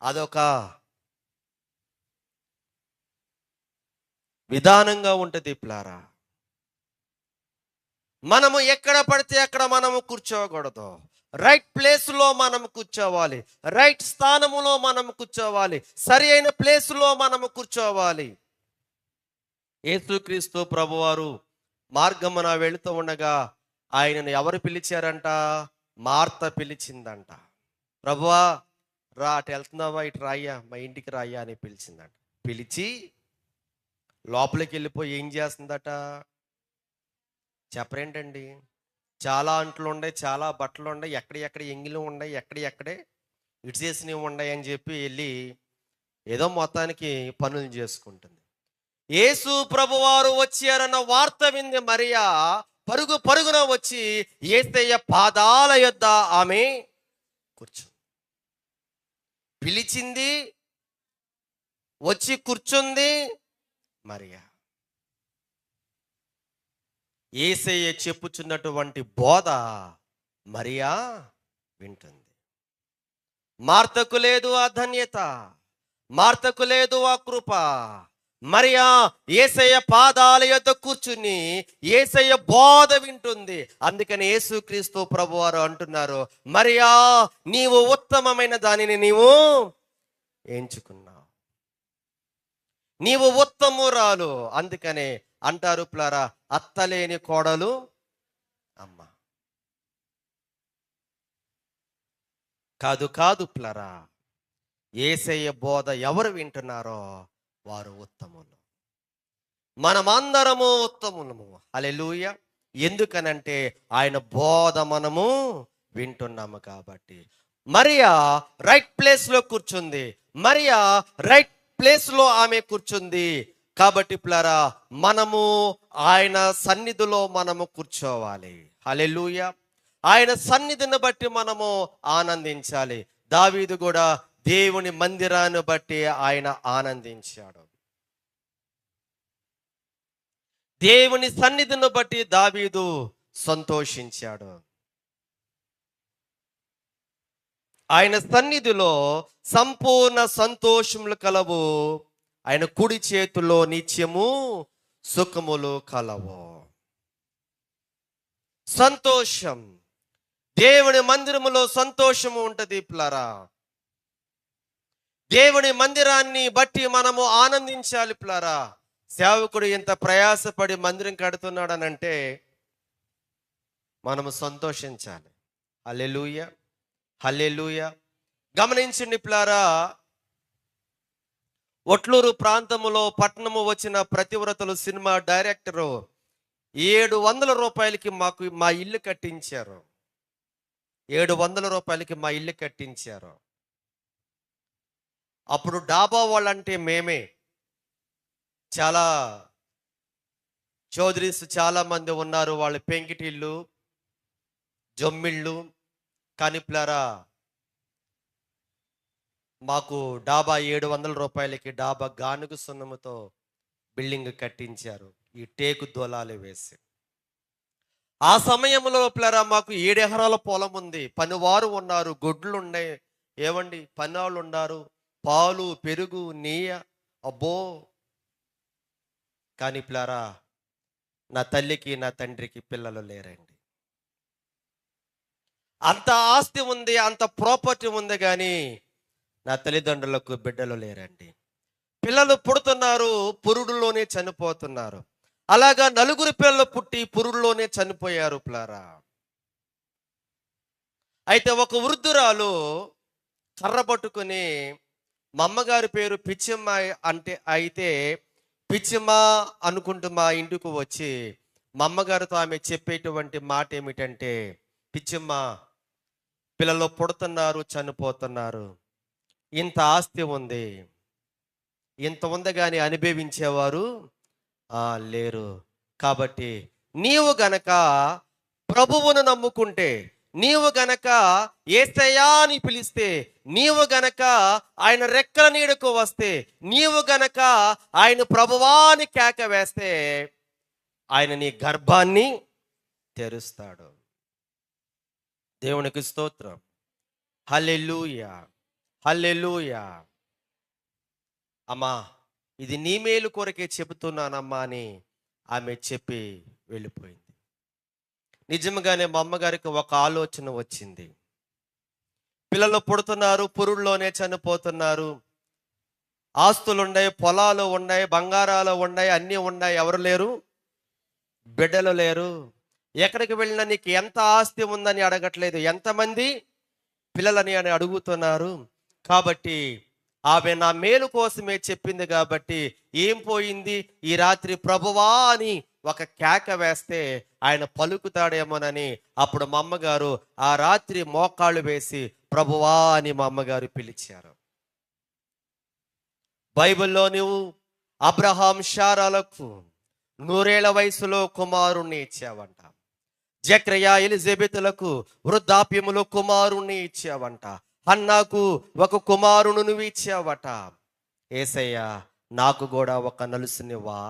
S1: అదొక విధానంగా ఉంటుంది ప్లారా. మనము ఎక్కడ పడితే అక్కడ మనము కూర్చోకూడదు. రైట్ ప్లేస్లో మనం కూర్చోవాలి. రైట్ స్థానములో మనం కూర్చోవాలి. సరి అయిన ప్లేస్లో మనము కూర్చోవాలి. యేసుక్రీస్తు ప్రభువారు మార్గమున వెళుతూ ఉండగా ఆయనను ఎవరు పిలిచారంట? మార్త పిలిచిందంట. ప్రభువా రా, అటు వెళ్తున్నావా, ఇటు రాయ్యా, మా ఇంటికి రాయ్యా అని పిలిచిందంట. పిలిచి లోపలికి వెళ్ళిపోయి ఏం చేస్తుందట చెప్పరేంటండి? చాలా అంట్లు ఉన్నాయి, చాలా బట్టలు ఉన్నాయి, ఎక్కడెక్కడ ఎంగిలు ఉన్నాయి, ఎక్కడెక్కడే ఇడిసేసినవి ఉన్నాయి అని చెప్పి వెళ్ళి ఏదో మొత్తానికి పనులు చేసుకుంటుంది. యేసు ప్రభువారు వచ్చారన్న వార్త వింది మరియా పరుగు పరుగున వచ్చి యేసయ్య పాదాల యొద్ద ఆమె కూర్చుంది. పిలిచింది, వచ్చి కూర్చుంది మరియా. యేసయ్య చెప్పుచున్నటువంటి బోధ మరియా వింటుంది. మార్తకు లేదు ఆ ధన్యత, మార్తకు లేదు ఆ కృప. మరియా యేసయ్య పాదాల యొద్ద కూర్చుని యేసయ్య బోధ వింటుంది. అందుకని యేసుక్రీస్తు ప్రభువారు అంటున్నారు, మరియా నీవు ఉత్తమమైన దానిని నీవు ఎంచుకున్నావు, నీవు ఉత్తమురాలు. అందుకనే అంటారు ప్లారా, అత్తలేని కోడలు అమ్మ. కాదు కాదు ప్లరా, యేసయ్య బోధ ఎవరు వింటున్నారో వారు ఉత్తములు. మనమందరము ఉత్తములము. హల్లెలూయా. ఎందుకనంటే ఆయన బోధ మనము వింటున్నాము కాబట్టి. మరియా రైట్ ప్లేస్లో కూర్చుంది. మరియా రైట్ ప్లేస్లో ఆమె కూర్చుంది కాబట్టి ప్లరా మనము ఆయన సన్నిధిలో మనము కూర్చోవాలి. హల్లెలూయా. ఆయన సన్నిధిని బట్టి మనము ఆనందించాలి. దావీదు కూడా దేవుని మందిరాన్ని బట్టి ఆయన ఆనందించాడు. దేవుని సన్నిధిని బట్టి దావీదు సంతోషించాడు. ఆయన సన్నిధిలో సంపూర్ణ సంతోషములు కలవు. ఆయన కుడి చేతిలో నిత్యము సుఖములు కలవు. సంతోషం, దేవుని మందిరములో సంతోషము ఉంటది ప్లరా. దేవుని మందిరాన్ని బట్టి మనము ఆనందించాలి ప్లరా. సేవకుడు ఇంత ప్రయాసపడి మందిరం కడుతున్నాడనంటే మనము సంతోషించాలి. హల్లెలూయా, హల్లెలూయా. గమనించండి ప్లరా, ఒట్లూరు ప్రాంతములో పట్టణము వచ్చిన ప్రతివ్రతలు సినిమా డైరెక్టరు 700 రూపాయలకి మా ఇల్లు కట్టించారు. 700 రూపాయలకి మా ఇల్లు కట్టించారు. అప్పుడు డాబా వాళ్ళంటే మేమే, చాలా చౌదరీస్ చాలా మంది ఉన్నారు. వాళ్ళు పెంకిటిళ్ళు, జొమ్మిళ్ళు. కానీ ప్లారా మాకు డాబా 700 రూపాయలకి డాబా గానుగు సున్నముతో బిల్డింగ్ కట్టించారు, ఈ టేకు దోలాలు వేసి. ఆ సమయంలో ప్లరా మాకు 7 ఎకరాల పొలం ఉంది, పనివారు ఉన్నారు, గొడ్లు ఉన్నాయి, ఏమండి పనివాళ్ళు ఉన్నారు, పాలు పెరుగు నెయ్య, అబ్బో. కానీ ప్లరా నా తల్లికి నా తండ్రికి పిల్లలు లేరండి. అంత ఆస్తి ఉంది, అంత ప్రాపర్టీ ఉంది, కానీ నా తల్లిదండ్రులకు బిడ్డలు లేరండి. పిల్లలు పుడుతున్నారు, పురుడులోనే చనిపోతున్నారు. అలాగా 4 పిల్లలు పుట్టి పురుడులోనే చనిపోయారు ప్లారా. అయితే ఒక వృద్ధురాలు కర్ర పట్టుకుని, మా అమ్మగారి పేరు పిచ్చమ్మ అయితే పిచ్చమ్మ అనుకుంటూ మా ఇంటికి వచ్చి మా అమ్మగారితో ఆమె చెప్పేటువంటి మాట ఏమిటంటే, పిచ్చమ్మ పిల్లలు పుడుతున్నారు, చనిపోతున్నారు, ఇంత ఆస్తి ఉంది, ఇంత ఉంది కానీ అనుభవించేవారు లేరు. కాబట్టి నీవు గనక ప్రభువును నమ్ముకుంటే, నీవు గనక యేసయ్యా అని పిలిస్తే, నీవు గనక ఆయన రెక్కల నీడకు వస్తే, నీవు గనక ఆయన ప్రభువాని కేక వేస్తే ఆయన నీ గర్భాన్ని తెరుస్తాడు. దేవునికి స్తోత్రం. హల్లెలూయా, హల్లెలూయా. అమ్మా ఇది నీ మేలు కొరకే చెబుతున్నానమ్మా అని ఆమె చెప్పి వెళ్ళిపోయింది. నిజంగానే మా అమ్మగారికి ఒక ఆలోచన వచ్చింది. పిల్లలు పుడుతున్నారు, పురుల్లోనే చనిపోతున్నారు. ఆస్తులు ఉన్నాయి, పొలాలు ఉన్నాయి, బంగారాలు ఉన్నాయి, అన్నీ ఉన్నాయి. ఎవరు లేరు? బిడ్డలు లేరు. ఎక్కడికి వెళ్ళినా నీకు ఎంత ఆస్తి ఉందని అడగట్లేదు, ఎంతమంది పిల్లలని అని అడుగుతున్నారు. కాబట్టి ఆమె నా మేలు కోసమే చెప్పింది కాబట్టి ఏం పోయింది, ఈ రాత్రి ప్రభువా అని ఒక కేక వేస్తే ఆయన పలుకుతాడేమోనని అప్పుడు మా అమ్మగారు ఆ రాత్రి మోకాళ్ళు వేసి ప్రభువా అని మా అమ్మగారు పిలిచారు. బైబిల్లో నువ్వు అబ్రహాం శారాలకు 100 వయసులో కుమారుణ్ణి ఇచ్చావంట. జక్రయా ఎలిజబెతులకు వృద్ధాప్యములో కుమారుణ్ణి ఇచ్చావంట. హన్నాకు ఒక కుమారుని నువ్వు ఇచ్చావట. యేసయ్య నాకు కూడా ఒక నలుసునివ్వా.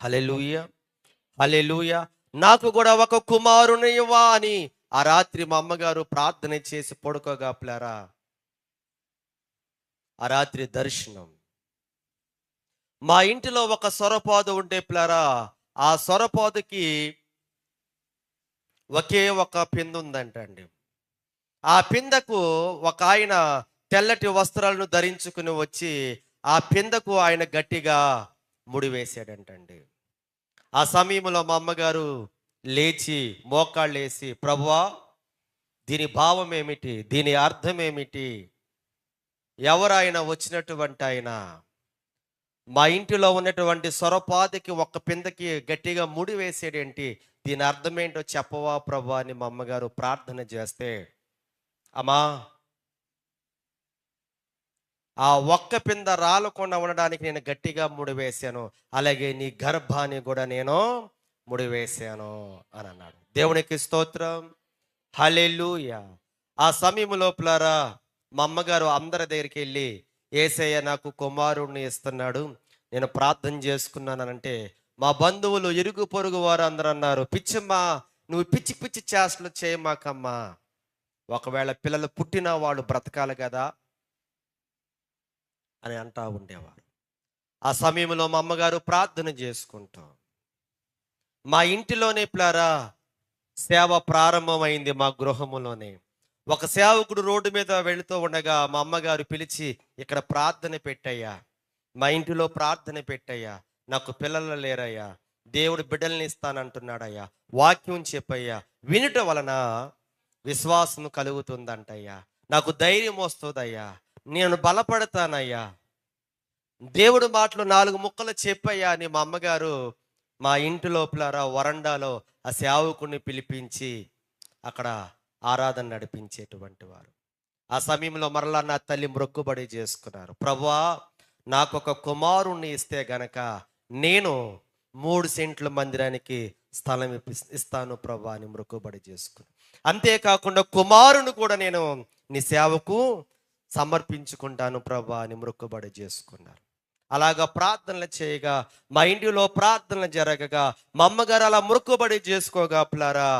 S1: హల్లెలూయా, హల్లెలూయా. నాకు కూడా ఒక కుమారుని ఇవ్వా అని ఆ రాత్రి మా అమ్మగారు ప్రార్థన చేసి పడుకోగా పిల్లరా, ఆ రాత్రి దర్శనం. మా ఇంటిలో ఒక సొరపాదు ఉంటే పిల్లరా, ఆ సొరపాదుకి ఒకే ఒక పిందు ఉందంటండి. ఆ పిందకు ఒక ఆయన తెల్లటి వస్త్రాలను ధరించుకుని వచ్చి ఆ పిందకు ఆయన గట్టిగా ముడివేశాడంటండి. ఆ సమయంలో మా అమ్మగారు లేచి మోకాళ్ళు వేసి ప్రభువా దీని భావం ఏమిటి, దీని అర్థం ఏమిటి, ఎవరు ఆయన వచ్చినటువంటి ఆయన, మా ఇంటిలో ఉన్నటువంటి సొరపాదికి ఒక్క పిందకి గట్టిగా ముడి వేసేడేంటి, దీని అర్థం ఏంటో చెప్పవా ప్రభా అని మా అమ్మగారు ప్రార్థన చేస్తే, అమ్మా ఆ ఒక్క పింద రాలకుండా ఉండడానికి నేను గట్టిగా ముడివేశాను, అలాగే నీ గర్భాన్ని కూడా నేను ముడివేశాను అని అన్నాడు. దేవునికి స్తోత్రం, హల్లెలూయా. ఆ సమయం లోపలారా మా అమ్మగారు అందరి దగ్గరికి వెళ్ళి యేసయ్య నాకు కుమారుడిని ఇస్తున్నాడు, నేను ప్రార్థన చేసుకున్నానంటే మా బంధువులు ఇరుగు పొరుగు వారు అందరూ అన్నారు, పిచ్చమ్మా నువ్వు పిచ్చి పిచ్చి చేష్టలు చేయమాకమ్మా, ఒకవేళ పిల్లలు పుట్టిన వాళ్ళు బ్రతకాలి కదా అని అంటా ఉండేవారు. ఆ సమయంలో మా అమ్మగారు ప్రార్థన చేసుకుంటాం. మా ఇంటిలోనే పిల్లారా సేవ ప్రారంభమైంది. మా గృహములోనే ఒక సేవకుడు రోడ్డు మీద వెళుతూ ఉండగా మా అమ్మగారు పిలిచి ఇక్కడ ప్రార్థన పెట్టయ్యా, మా ఇంటిలో ప్రార్థన పెట్టయ్యా, నాకు పిల్లలు లేరయ్యా, దేవుడు బిడ్డల్ని ఇస్తానంటున్నాడయ్యా, వాక్యం చెప్పయ్యా, వినుట వలన విశ్వాసం కలుగుతుందంటయ్యా, నాకు ధైర్యం వస్తుందయ్యా, నేను బలపడతానయ్యా, దేవుడు మాటలు 4 ముక్కలు చెప్పయ్యా అని మా అమ్మగారు మా ఇంటి లోపల వరండాలో ఆ సేవకుని పిలిపించి అక్కడ ఆరాధన నడిపించేటువంటి వారు. ఆ సమయంలో మరలా నా తల్లి మొక్కుబడి చేసుకున్నారు, ప్రభువా నాకు ఒక కుమారుణ్ణి ఇస్తే గనక నేను 3 సెంట్ల మందిరానికి స్థలం ఇస్తాను ప్రభా అని మొక్కుబడి చేసుకుని, అంతేకాకుండా కుమారుని కూడా నేను నీ సేవకు సమర్పించుకుంటాను ప్రభా అని మొక్కుబడి చేసుకున్నారు. అలాగా ప్రార్థనలు చేయగా మా ఇంటిలో ప్రార్థనలు జరగగా మా అమ్మగారు అలా మొక్కుబడి చేసుకోగా పిల్లారా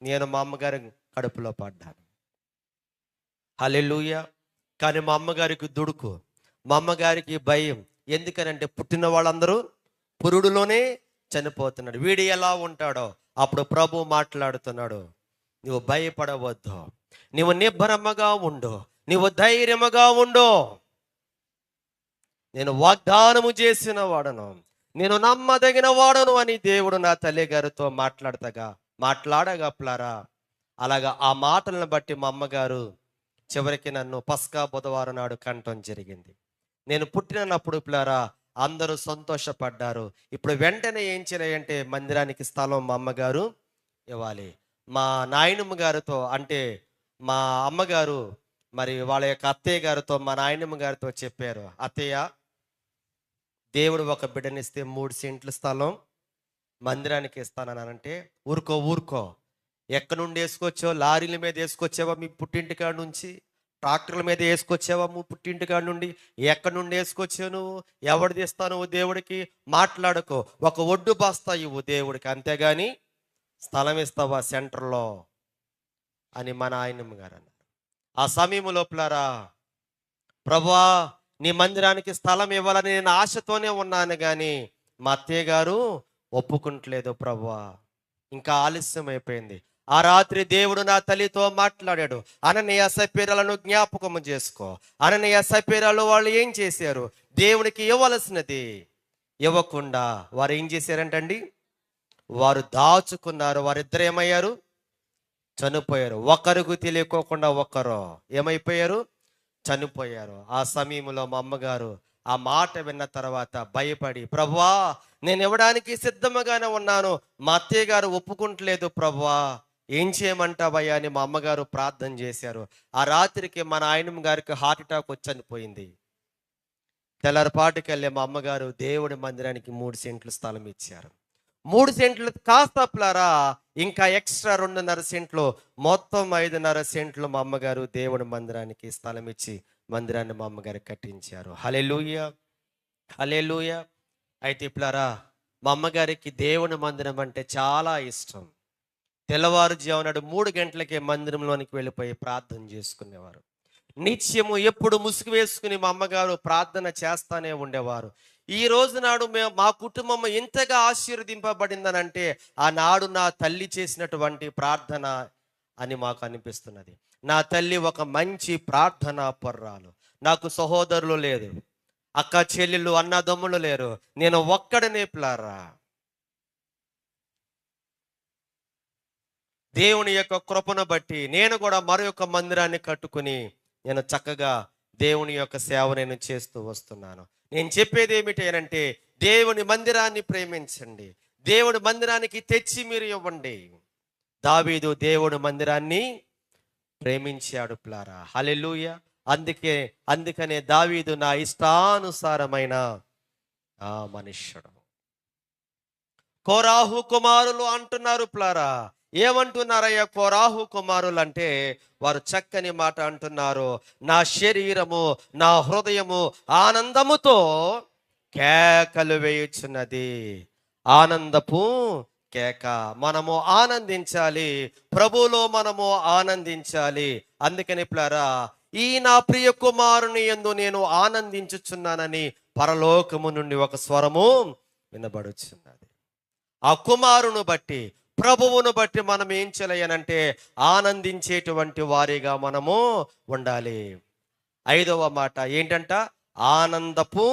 S1: నేను మా అమ్మగారి కడుపులో పడ్డాను. హల్లెలూయా. కానీ మా అమ్మగారికి దుడుకు, మా అమ్మగారికి భయం. ఎందుకనంటే పుట్టిన వాళ్ళందరూ పురుడులోనే చనిపోతున్నాడు, వీడు ఎలా ఉంటాడో. అప్పుడు ప్రభు మాట్లాడుతున్నాడు, నువ్వు భయపడవద్దు, నువ్వు నిబ్బరముగా ఉండు, నువ్వు ధైర్యముగా ఉండు, నేను వాగ్దానము చేసిన వాడను, నేను నమ్మదగిన వాడను అని దేవుడు నా తల్లి గారితో మాట్లాడగా పిల్లారా, అలాగా ఆ మాటలను బట్టి మా అమ్మగారు చివరికి నన్ను పస్కా బుధవారం నాడు కంటం జరిగింది. నేను పుట్టినప్పుడు పిల్లారా అందరూ సంతోషపడ్డారు. ఇప్పుడు వెంటనే ఏం చేయాలంటే మందిరానికి స్థలం మా అమ్మగారు ఇవ్వాలి. మా నాయనమ్మ గారితో అంటే మా అమ్మగారు మరి వాళ్ళ యొక్క అత్తయ్య గారితో మా నాయనమ్మ గారితో చెప్పారు, అత్తయ్య దేవుడు ఒక బిడ్డనిస్తే 3 సెంట్ల స్థలం మందిరానికి ఇస్తానని అంటే, ఊరుకో ఎక్కడి నుండి వేసుకొచ్చావు, లారీల మీద వేసుకొచ్చావా మీ పుట్టింటికాడ నుంచి, ట్రాక్టర్ల మీద వేసుకొచ్చావా మీ పుట్టింటికాడ నుండి, ఎక్కడి నుండి వేసుకొచ్చావు నువ్వు, ఎవడు ఇస్తావు నువ్వు దేవుడికి, మాట్లాడుకో, ఒక ఒడ్డు బస్తా ఇవ్వు దేవుడికి, అంతేగాని స్థలం ఇస్తావా సెంటర్లో అని మా నాయనమ్మ గారు అన్నారు. ఆ సమయం లోపలారా ప్రభువా నీ మందిరానికి స్థలం ఇవ్వాలని నేను ఆశతోనే ఉన్నాను, కానీ మా అత్తయ్య గారు ఒప్పుకుంటలేదు ప్రభువా. ఇంకా ఆలస్యం అయిపోయింది. ఆ రాత్రి దేవుడు నా తల్లితో మాట్లాడాడు. అననీయ సపీరాలను జ్ఞాపకము చేసుకో. అననీయ సపీరాలు వాళ్ళు ఏం చేశారు? దేవునికి ఇవ్వవలసినది ఇవ్వకుండా వారు ఏం చేశారంటండి? వారు దాచుకున్నారు. వారిద్దరు ఏమయ్యారు? చనిపోయారు. ఒకరికి తెలియకోకుండా ఒకరు ఏమైపోయారు? చనిపోయారు. ఆ సమయంలో మా అమ్మగారు ఆ మాట విన్న తర్వాత భయపడి, ప్రభువా నేను ఇవ్వడానికి సిద్ధముగానే ఉన్నాను, మా అత్తయ్య గారు ఒప్పుకుంటలేదు ప్రభువా, ఏం చేయమంటావయ్యా అని మా అమ్మగారు ప్రార్థన చేశారు. ఆ రాత్రికి మా నాయనమ్మ గారికి హార్ట్ అటాక్ వచ్చి చనిపోయింది. తెల్లరపాటుకి వెళ్ళే మా అమ్మగారు దేవుడి మందిరానికి 3 సెంట్లు స్థలం ఇచ్చారు. 3 సెంట్లు కాస్తప్లారా ఇంకా ఎక్స్ట్రా 2.5 సెంట్లు, మొత్తం 5.5 సెంట్లు మా అమ్మగారు దేవుడి మందిరానికి స్థలం ఇచ్చి మందిరాన్ని మా అమ్మగారు కట్టించారు. హల్లెలూయా, హల్లెలూయా. అయితే ఇప్పులారా మా అమ్మగారికి దేవుని మందిరం అంటే చాలా ఇష్టం. తెల్లవారుజామునాడు 3 గంటలకే మందిరంలోనికి వెళ్ళిపోయి ప్రార్థన చేసుకునేవారు. నిత్యము ఎప్పుడు ముసుగు వేసుకుని మా అమ్మగారు ప్రార్థన చేస్తానే ఉండేవారు. ఈ రోజు నాడు మా కుటుంబం ఎంతగా ఆశీర్వదింపబడిందనంటే ఆనాడు నా తల్లి చేసినటువంటి ప్రార్థన అని మాకు అనిపిస్తున్నది. నా తల్లి ఒక మంచి ప్రార్థనా పర్రాలు. నాకు సహోదరులు లేదు, అక్క చెల్లెళ్ళు అన్నదమ్ములు లేరు, నేను ఒక్కడనే పిల్లారా. దేవుని యొక్క కృపను బట్టి నేను కూడా మరొక మందిరాన్ని కట్టుకుని నేను చక్కగా దేవుని యొక్క సేవ నేను చేస్తూ వస్తున్నాను. నేను చెప్పేది ఏమిటంటే దేవుని మందిరాన్ని ప్రేమించండి, దేవుడి మందిరానికి తెచ్చి మీరు ఇవ్వండి. దావీదు దేవుడి మందిరాన్ని ప్రేమించాడు ప్లారా. హల్లెలూయా. అందుకనే దావీదు నా ఇష్టానుసారమైన మనుష్యుడు. కోరాహు కుమారులు అంటున్నారు ప్లారా. ఏమంటున్నారయ్యా కోరాహు కుమారులు అంటే? వారు చక్కని మాట అంటున్నారు. నా శరీరము నా హృదయము ఆనందముతో కేకలు వేయుచున్నది. ఆనందపు కేక. మనము ఆనందించాలి, ప్రభువులో మనము ఆనందించాలి. అందుకని ప్లారా ఈ నా ప్రియ కుమారుని యందు నేను ఆనందించుచున్నానని పరలోకము నుండి ఒక స్వరము వినబడుచున్నది. ఆ కుమారుని బట్టి ప్రభువును బట్టి మనం ఏం చేయాలంటే ఆనందించేటువంటి వారిగా మనము ఉండాలి. 5వ మాట ఏంటంట? ఆనందపు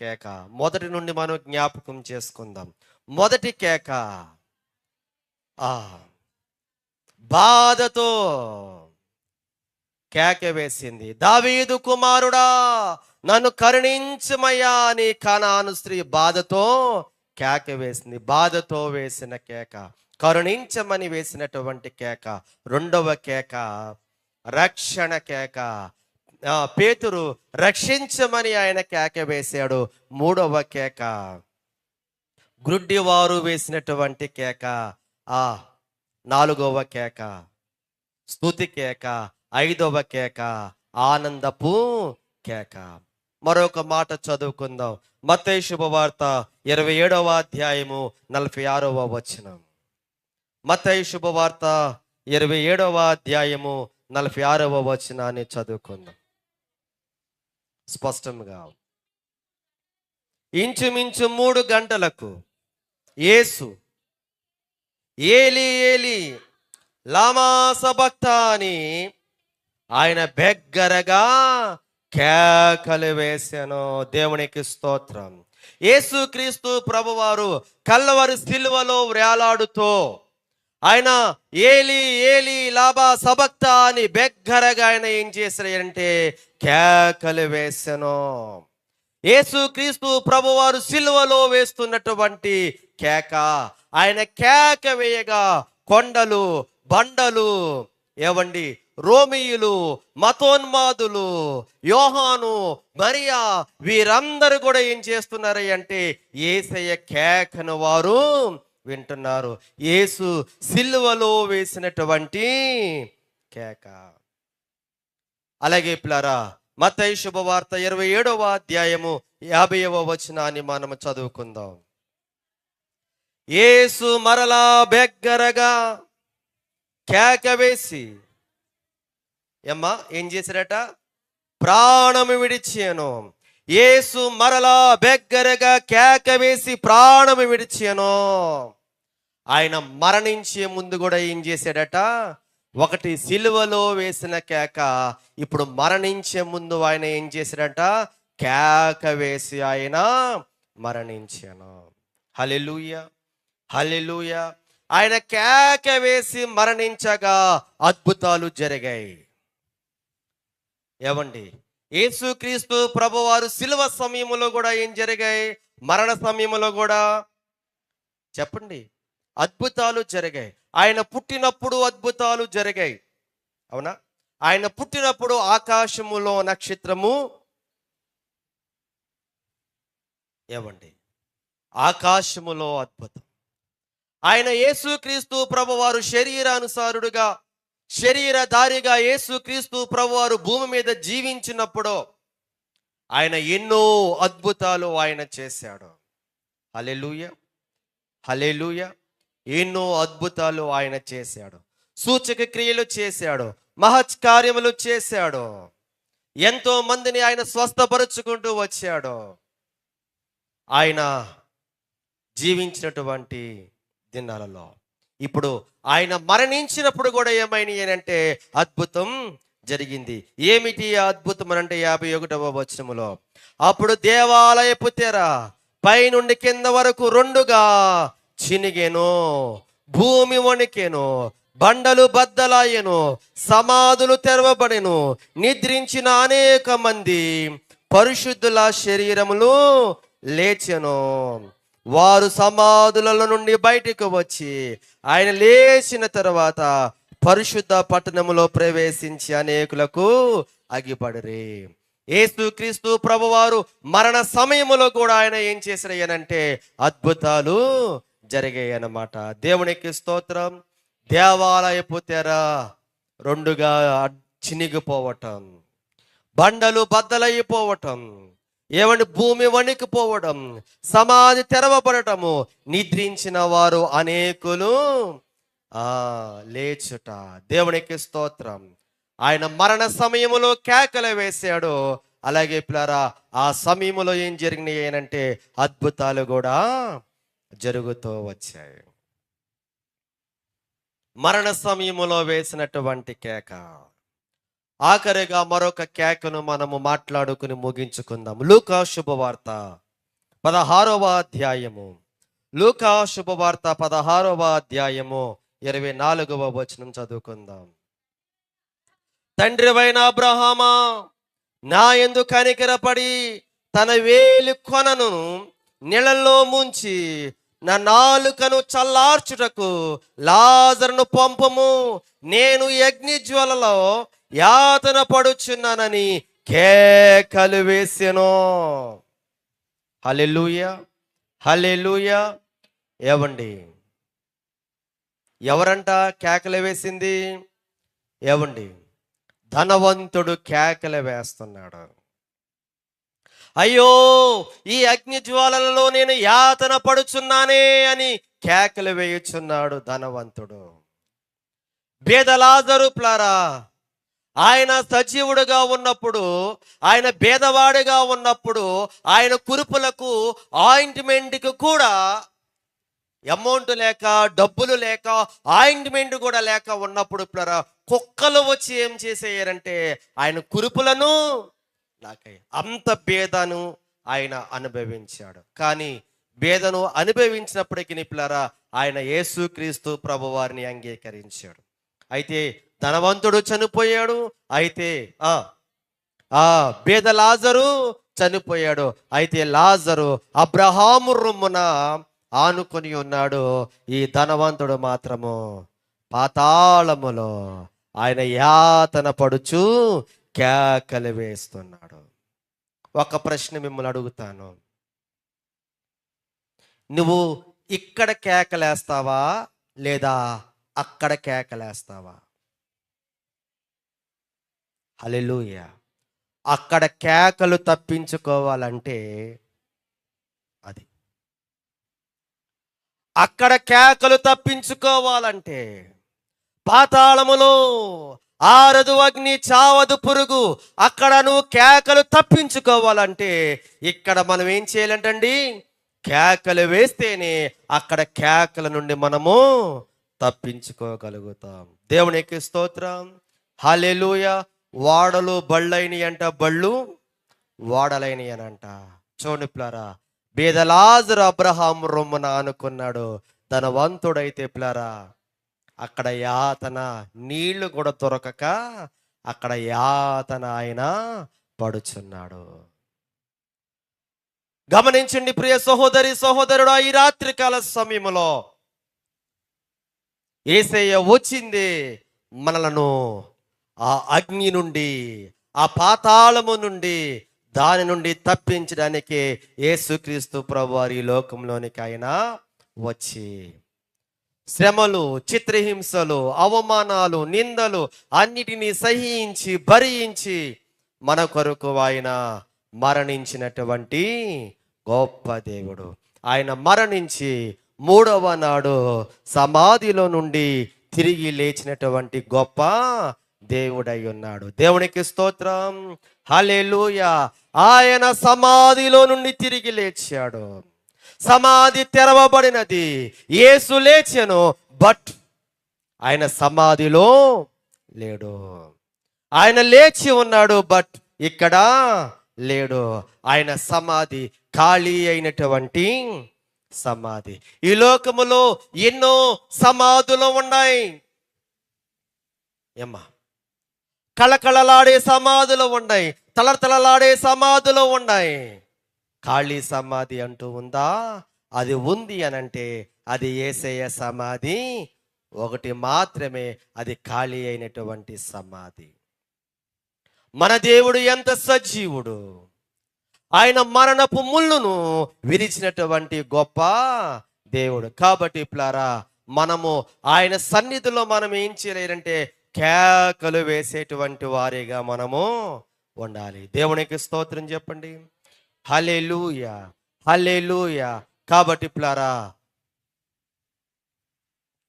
S1: కేక. మొదటి నుండి మనం జ్ఞాపకం చేసుకుందాం. మొదటి కేక బాధతో కేక వేసింది. దావీదు కుమారుడా నన్ను కరుణించుమయ్యా అని కనాను స్త్రీ బాధతో కేక వేసింది. బాధతో వేసిన కేక, కరుణించమని వేసినటువంటి కేక. 2వ కేక రక్షణ కేక. పేతురు రక్షించమని ఆయన కేక వేశాడు. 3వ కేక గ్రుడ్డివారు వేసినటువంటి కేక. 4వ కేక స్తుతి కేక. 5వ కేక ఆనందపు కేక. మరొక మాట చదువుకుందాం. మత్తయి శుభవార్త 27వ అధ్యాయము 46వ వచనం. మత్తయి శుభవార్త 27వ అధ్యాయము 46వ వచనాన్ని చదువుకుందాం స్పష్టంగా. ఇంచుమించు 3 గంటలకు యేసు ఏలి ఏలి లామా సబక్తాని ఆయన బెగ్గరగా కేకలు వేశాను. దేవునికి స్తోత్రం. యేసుక్రీస్తు ప్రభువారు కల్వరి సిలువలో వేలాడుతూ ఆయన ఏలి ఏలి లాబా సబక్తా అని బెగ్గరగా ఆయన ఏం చేశారంటే కేకలు వేశాను. యేసుక్రీస్తు ప్రభువారు సిలువలో వేస్తున్నటువంటి కేక. ఆయన కేక వేయగా కొండలు బండలు ఏవండి రోమియులు మతోన్మాదులు యోహాను మరియా వీరందరూ కూడా ఏం చేస్తున్నారు అంటే యేసయ్య కేకను వారు వింటున్నారు. యేసు సిలువలో వేసినటువంటి కేక. అలాగే పిల్లరా మత్తయి శుభవార్త 27వ అధ్యాయము 50వ వచనాన్ని మనం చదువుకుందాం. యేసు మరలా బెగ్గరగా కేక వేసి ఏమ్మా ఏం చేశారట? ప్రాణము విడిచాను. యేసు మరలా బెగ్గరగా కేక వేసి ప్రాణము విడిచాను. ఆయన మరణించే ముందు కూడా ఏం చేశాడట? ఒకటి సిలువలో వేసిన కేక, ఇప్పుడు మరణించే ముందు ఆయన ఏం చేశాడట? కేక వేసి ఆయన మరణించాను. హల్లెలూయా, హల్లెలూయా. ఆయన కేక వేసి మరణించగా అద్భుతాలు జరిగాయి. ఏమండి, యేసుక్రీస్తు ప్రభువారు సిలువ సమయంలో కూడా ఏం జరిగాయి? మరణ సమయంలో కూడా చెప్పండి, అద్భుతాలు జరిగాయి. ఆయన పుట్టినప్పుడు అద్భుతాలు జరిగాయి, అవునా? ఆయన పుట్టినప్పుడు ఆకాశములో నక్షత్రము, ఏమండి, ఆకాశములో అద్భుతం. ఆయన యేసుక్రీస్తు ప్రభువారు శరీరానుసారుడుగా, శరీరధారిగా యేసుక్రీస్తు ప్రభువారు భూమి మీద జీవించినప్పుడు ఆయన ఎన్నో అద్భుతాలు ఆయన చేశాడు. హల్లెలూయా, హల్లెలూయా. ఎన్నో అద్భుతాలు ఆయన చేశాడు. సూచక క్రియలు చేశాడు, మహత్ కార్యములు చేశాడు. ఎంతో మందిని ఆయన స్వస్థపరుచుకుంటూ వచ్చాడు. ఆయన జీవించినటువంటి దినాలలో ఇప్పుడు ఆయన మరణించినప్పుడు కూడా ఏమైనాయి అంటే అద్భుతం జరిగింది. ఏమిటి ఆ అద్భుతం అంటే 51వ వచనములో, అప్పుడు దేవాలయపు తెర పైనుండి కింద వరకు రెండుగా చినిగెను, భూమి వణికెను, బండలు బద్దలాయెను, సమాధులు తెరవబడెను. నిద్రించిన అనేక మంది పరిశుద్ధుల శరీరములు లేచెను. వారు సమాధులలో నుండి బయటకు వచ్చి ఆయన లేచిన తర్వాత పరిశుద్ధ పట్టణములో ప్రవేశించి అనేకులకు అగిపడిరి. యేసుక్రీస్తు ప్రభువారు మరణ సమయములో కూడా ఆయన ఏం చేశారయ్యనంటే అద్భుతాలు జరిగాయి అన్నమాట. దేవునికి స్తోత్రం. దేవాలయపు తెర రెండుగా చినిగిపోవటం, బండలు బద్దలైపోవటం, ఏమంటే భూమి వణికిపోవడం, సమాధి తెరవబడటము, నిద్రించిన వారు అనేకులు లేచుట. దేవునికి స్తోత్రం. ఆయన మరణ సమయములో కేకలు వేశాడు. అలాగే పిల్లరా, ఆ సమయంలో ఏం జరిగినాయి అంటే అద్భుతాలు కూడా జరుగుతూ వచ్చాయి. మరణ సమయములో వేసినటువంటి కేక. ఆఖరిగా మరొక కేకను మనము మాట్లాడుకుని ముగించుకుందాం. లూకా శుభవార్త 16వ అధ్యాయము, లూకా శుభవార్త 16వ అధ్యాయము 24వ వచనం చదువుకుందాం. తండ్రివైన అబ్రహామా, నా యందు కనికరపడి తన వేలి కొనను నీళ్ళల్లో ముంచి నా నాలుకను చల్లార్చుటకు లాజరును పంపము, నేను అగ్ని జ్వాలలో యాతన పడుచున్నానని కేకలు వేసెను. హల్లెలూయా, హల్లెలూయా. ఏవండి, ఎవరంట కేకలు వేసింది? ఏవండి, ధనవంతుడు కేకలు వేస్తున్నాడు. అయ్యో, ఈ అగ్ని జ్వాలలలో నేను యాతన పడుచున్నానే అని కేకలు వేయుచున్నాడు ధనవంతుడు. పేద లాజరు ప్లారా, ఆయన సజీవుడుగా ఉన్నప్పుడు, ఆయన పేదవాడిగా ఉన్నప్పుడు, ఆయన కురుపులకు ఆయింట్మెంట్కి కూడా అమౌంట్ లేక, డబ్బులు లేక, ఆయింట్మెంట్ కూడా లేక ఉన్నప్పుడు ప్లరా కుక్కలు వచ్చి ఏం చేసేయారంటే ఆయన కురుపులను నాకయ్య. అంత భేదను ఆయన అనుభవించాడు. కానీ భేదను అనుభవించినప్పటికీ ప్లరా ఆయన యేసుక్రీస్తు ప్రభువారిని అంగీకరించాడు. అయితే ధనవంతుడు చనిపోయాడు, అయితే పేద లాజరు చనిపోయాడు. అయితే లాజరు అబ్రహాము రొమ్మున ఆనుకొని ఉన్నాడు. ఈ ధనవంతుడు మాత్రము పాతాళములో ఆయన యాతన పడుచు కేకలు వేస్తున్నాడు. ఒక ప్రశ్న మిమ్మల్ని అడుగుతాను, నువ్వు ఇక్కడ కేకలేస్తావా లేదా అక్కడ కేకలేస్తావా? హల్లెలూయా. అక్కడ కేకలు తప్పించుకోవాలంటే అది, అక్కడ కేకలు తప్పించుకోవాలంటే, పాతాళములో ఆరదు అగ్ని, చావదు పురుగు. అక్కడ నువ్వు కేకలు తప్పించుకోవాలంటే ఇక్కడ మనం ఏం చేయాలంటండి? కేకలు వేస్తేనే అక్కడ కేకల నుండి మనము తప్పించుకోగలుగుతాం. దేవునికి స్తోత్రం. హల్లెలూయా. వాడలు బళ్ళైన అంట, బళ్ళు వాడలైన అనంట. చూడండి పిల్లారా, బేదలాజరు అబ్రహాం రొమ్మున అనుకున్నాడు, ధనవంతుడైతే పిల్లారా అక్కడ యాతన, నీళ్లు కూడా దొరకక అక్కడ యాతన ఆయన పడుచున్నాడు. గమనించండి ప్రియ సహోదరి సహోదరుడు, ఈ రాత్రికాల సమయంలో యేసయ్య వచ్చింది మనలను ఆ అగ్ని నుండి, ఆ పాతాళము నుండి, దాని నుండి తప్పించడానికి యేసుక్రీస్తు ప్రభువారు ఈ లోకంలోనికి ఆయన వచ్చి శ్రమలు, చిత్రహింసలు, అవమానాలు, నిందలు అన్నిటినీ సహించి భరించి మన కొరకు ఆయన మరణించినటువంటి గొప్ప దేవుడు. ఆయన మరణించి మూడవ నాడు సమాధిలో నుండి తిరిగి లేచినటువంటి గొప్ప దేవుడై ఉన్నాడు. దేవునికి స్తోత్రం. హల్లెలూయా. ఆయన సమాధిలో నుండి తిరిగి లేచాడు. సమాధి తెరవబడినది, యేసు లేచెను, బట్ ఆయన సమాధిలో లేడు. ఆయన లేచి ఉన్నాడు, బట్ ఇక్కడ లేడు. ఆయన సమాధి ఖాళీ అయినటువంటి సమాధి. ఈ లోకములో ఎన్నో సమాధులు ఉన్నాయి. ఏమ్మా, కళకళలాడే సమాధులు ఉన్నాయి, తలతలలాడే సమాధులు ఉన్నాయి. ఖాళీ సమాధి అంటూ ఉందా? అది ఉంది అనంటే అది యేసయ్య సమాధి ఒకటి మాత్రమే, అది ఖాళీ అయినటువంటి సమాధి. మన దేవుడు ఎంత సజీవుడు! ఆయన మరణపు ముళ్ళును విరిచినటువంటి గొప్ప దేవుడు. కాబట్టి ప్లారా, మనము ఆయన సన్నిధిలో మనం ఏం చేయలేరంటే కేకలు వేసేటువంటి వారిగా మనము ఉండాలి. దేవునికి స్తోత్రం చెప్పండి. హల్లెలూయా, హల్లెలూయా. కాబట్టి ప్లారా,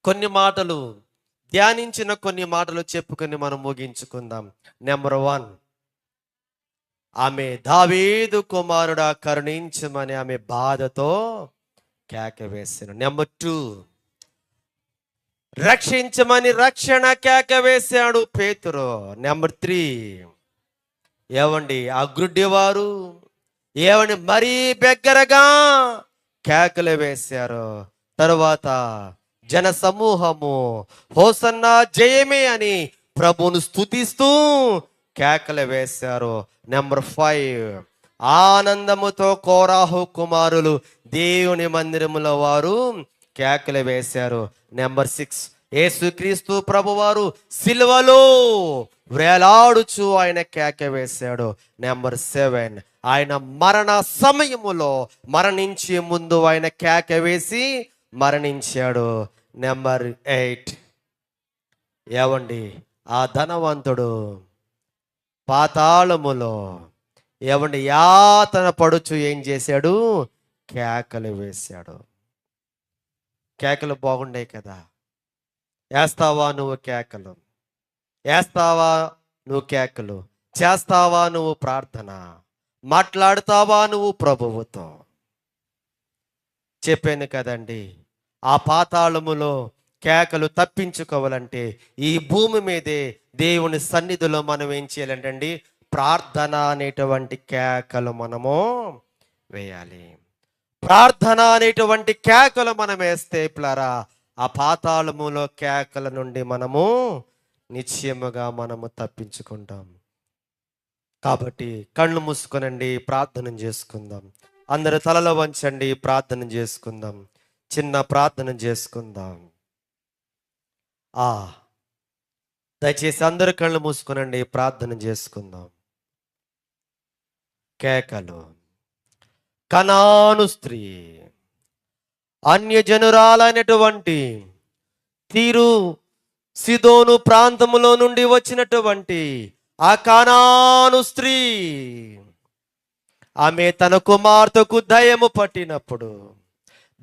S1: కొన్ని మాటలు ధ్యానించిన కొన్ని మాటలు చెప్పుకొని మనం ముగించుకుందాం. నెంబర్ 1, ఆమె దావీదు కుమారుడా కరుణించమని ఆమె బాధతో కేక వేసాను. నెంబర్ 2, రక్షించమని రక్షణ కేక వేశాడు పేతురు. నెంబర్ 3, ఏవండి ఆ గుడ్డివారు ఏమండి మరీ బిగ్గరగా కేకలు వేశారు. తరువాత జన సమూహము హోసన్నా జయమే అని ప్రభువును స్తుతిస్తూ కేకలు వేశారు. నెంబర్ 5, ఆనందముతో కోరాహు కుమారులు దేవుని మందిరములో వారు కేకలు వేశారు. నెంబర్ 6, యేసుక్రీస్తు ప్రభువారు సిలువలో వేలాడుచు ఆయన కేక వేశాడు. నెంబర్ 7, ఆయన మరణ సమయములో మరణించే ముందు ఆయన కేక వేసి మరణించాడు. నెంబర్ 8, ఏవండి ఆ ధనవంతుడు పాతాళములో ఏవండి యాతన పడుచు ఏం చేశాడు? కేకలు వేశాడు. కేకలు బాగుండే కదా. వేస్తావా నువ్వు కేకలు? వేస్తావా నువ్వు కేకలు? చేస్తావా నువ్వు ప్రార్థన? మాట్లాడుతావా నువ్వు ప్రభువుతో? చెప్పాను కదండి, ఆ పాతాళములో కేకలు తప్పించుకోవాలంటే ఈ భూమి మీదే దేవుని సన్నిధిలో మనం ఏం చేయాలంటండి? ప్రార్థన అనేటువంటి కేకలు మనము వేయాలి. ప్రార్థన అనేటువంటి కేకలు మనం వేస్తే పిల్లరా, ఆ పాతాళములో కేకల నుండి మనము నిశ్చయముగా మనము తప్పించుకుంటాం. కాబట్టి కళ్ళు మూసుకొనండి, ప్రార్థన చేసుకుందాం. అందరు తలలో వంచండి, ప్రార్థన చేసుకుందాం. చిన్న ప్రార్థన చేసుకుందాం. దయచేసి అందరు కళ్ళు మూసుకొనండి, ప్రార్థన చేసుకుందాం. కేకలు. కనాను స్త్రీ, అన్యజనురాలైనటువంటి తీరు సిదోను ప్రాంతములో నుండి వచ్చినటువంటి ఆ కనాను స్త్రీ, ఆమె తన కుమార్తెకు దయ్యము పట్టినప్పుడు,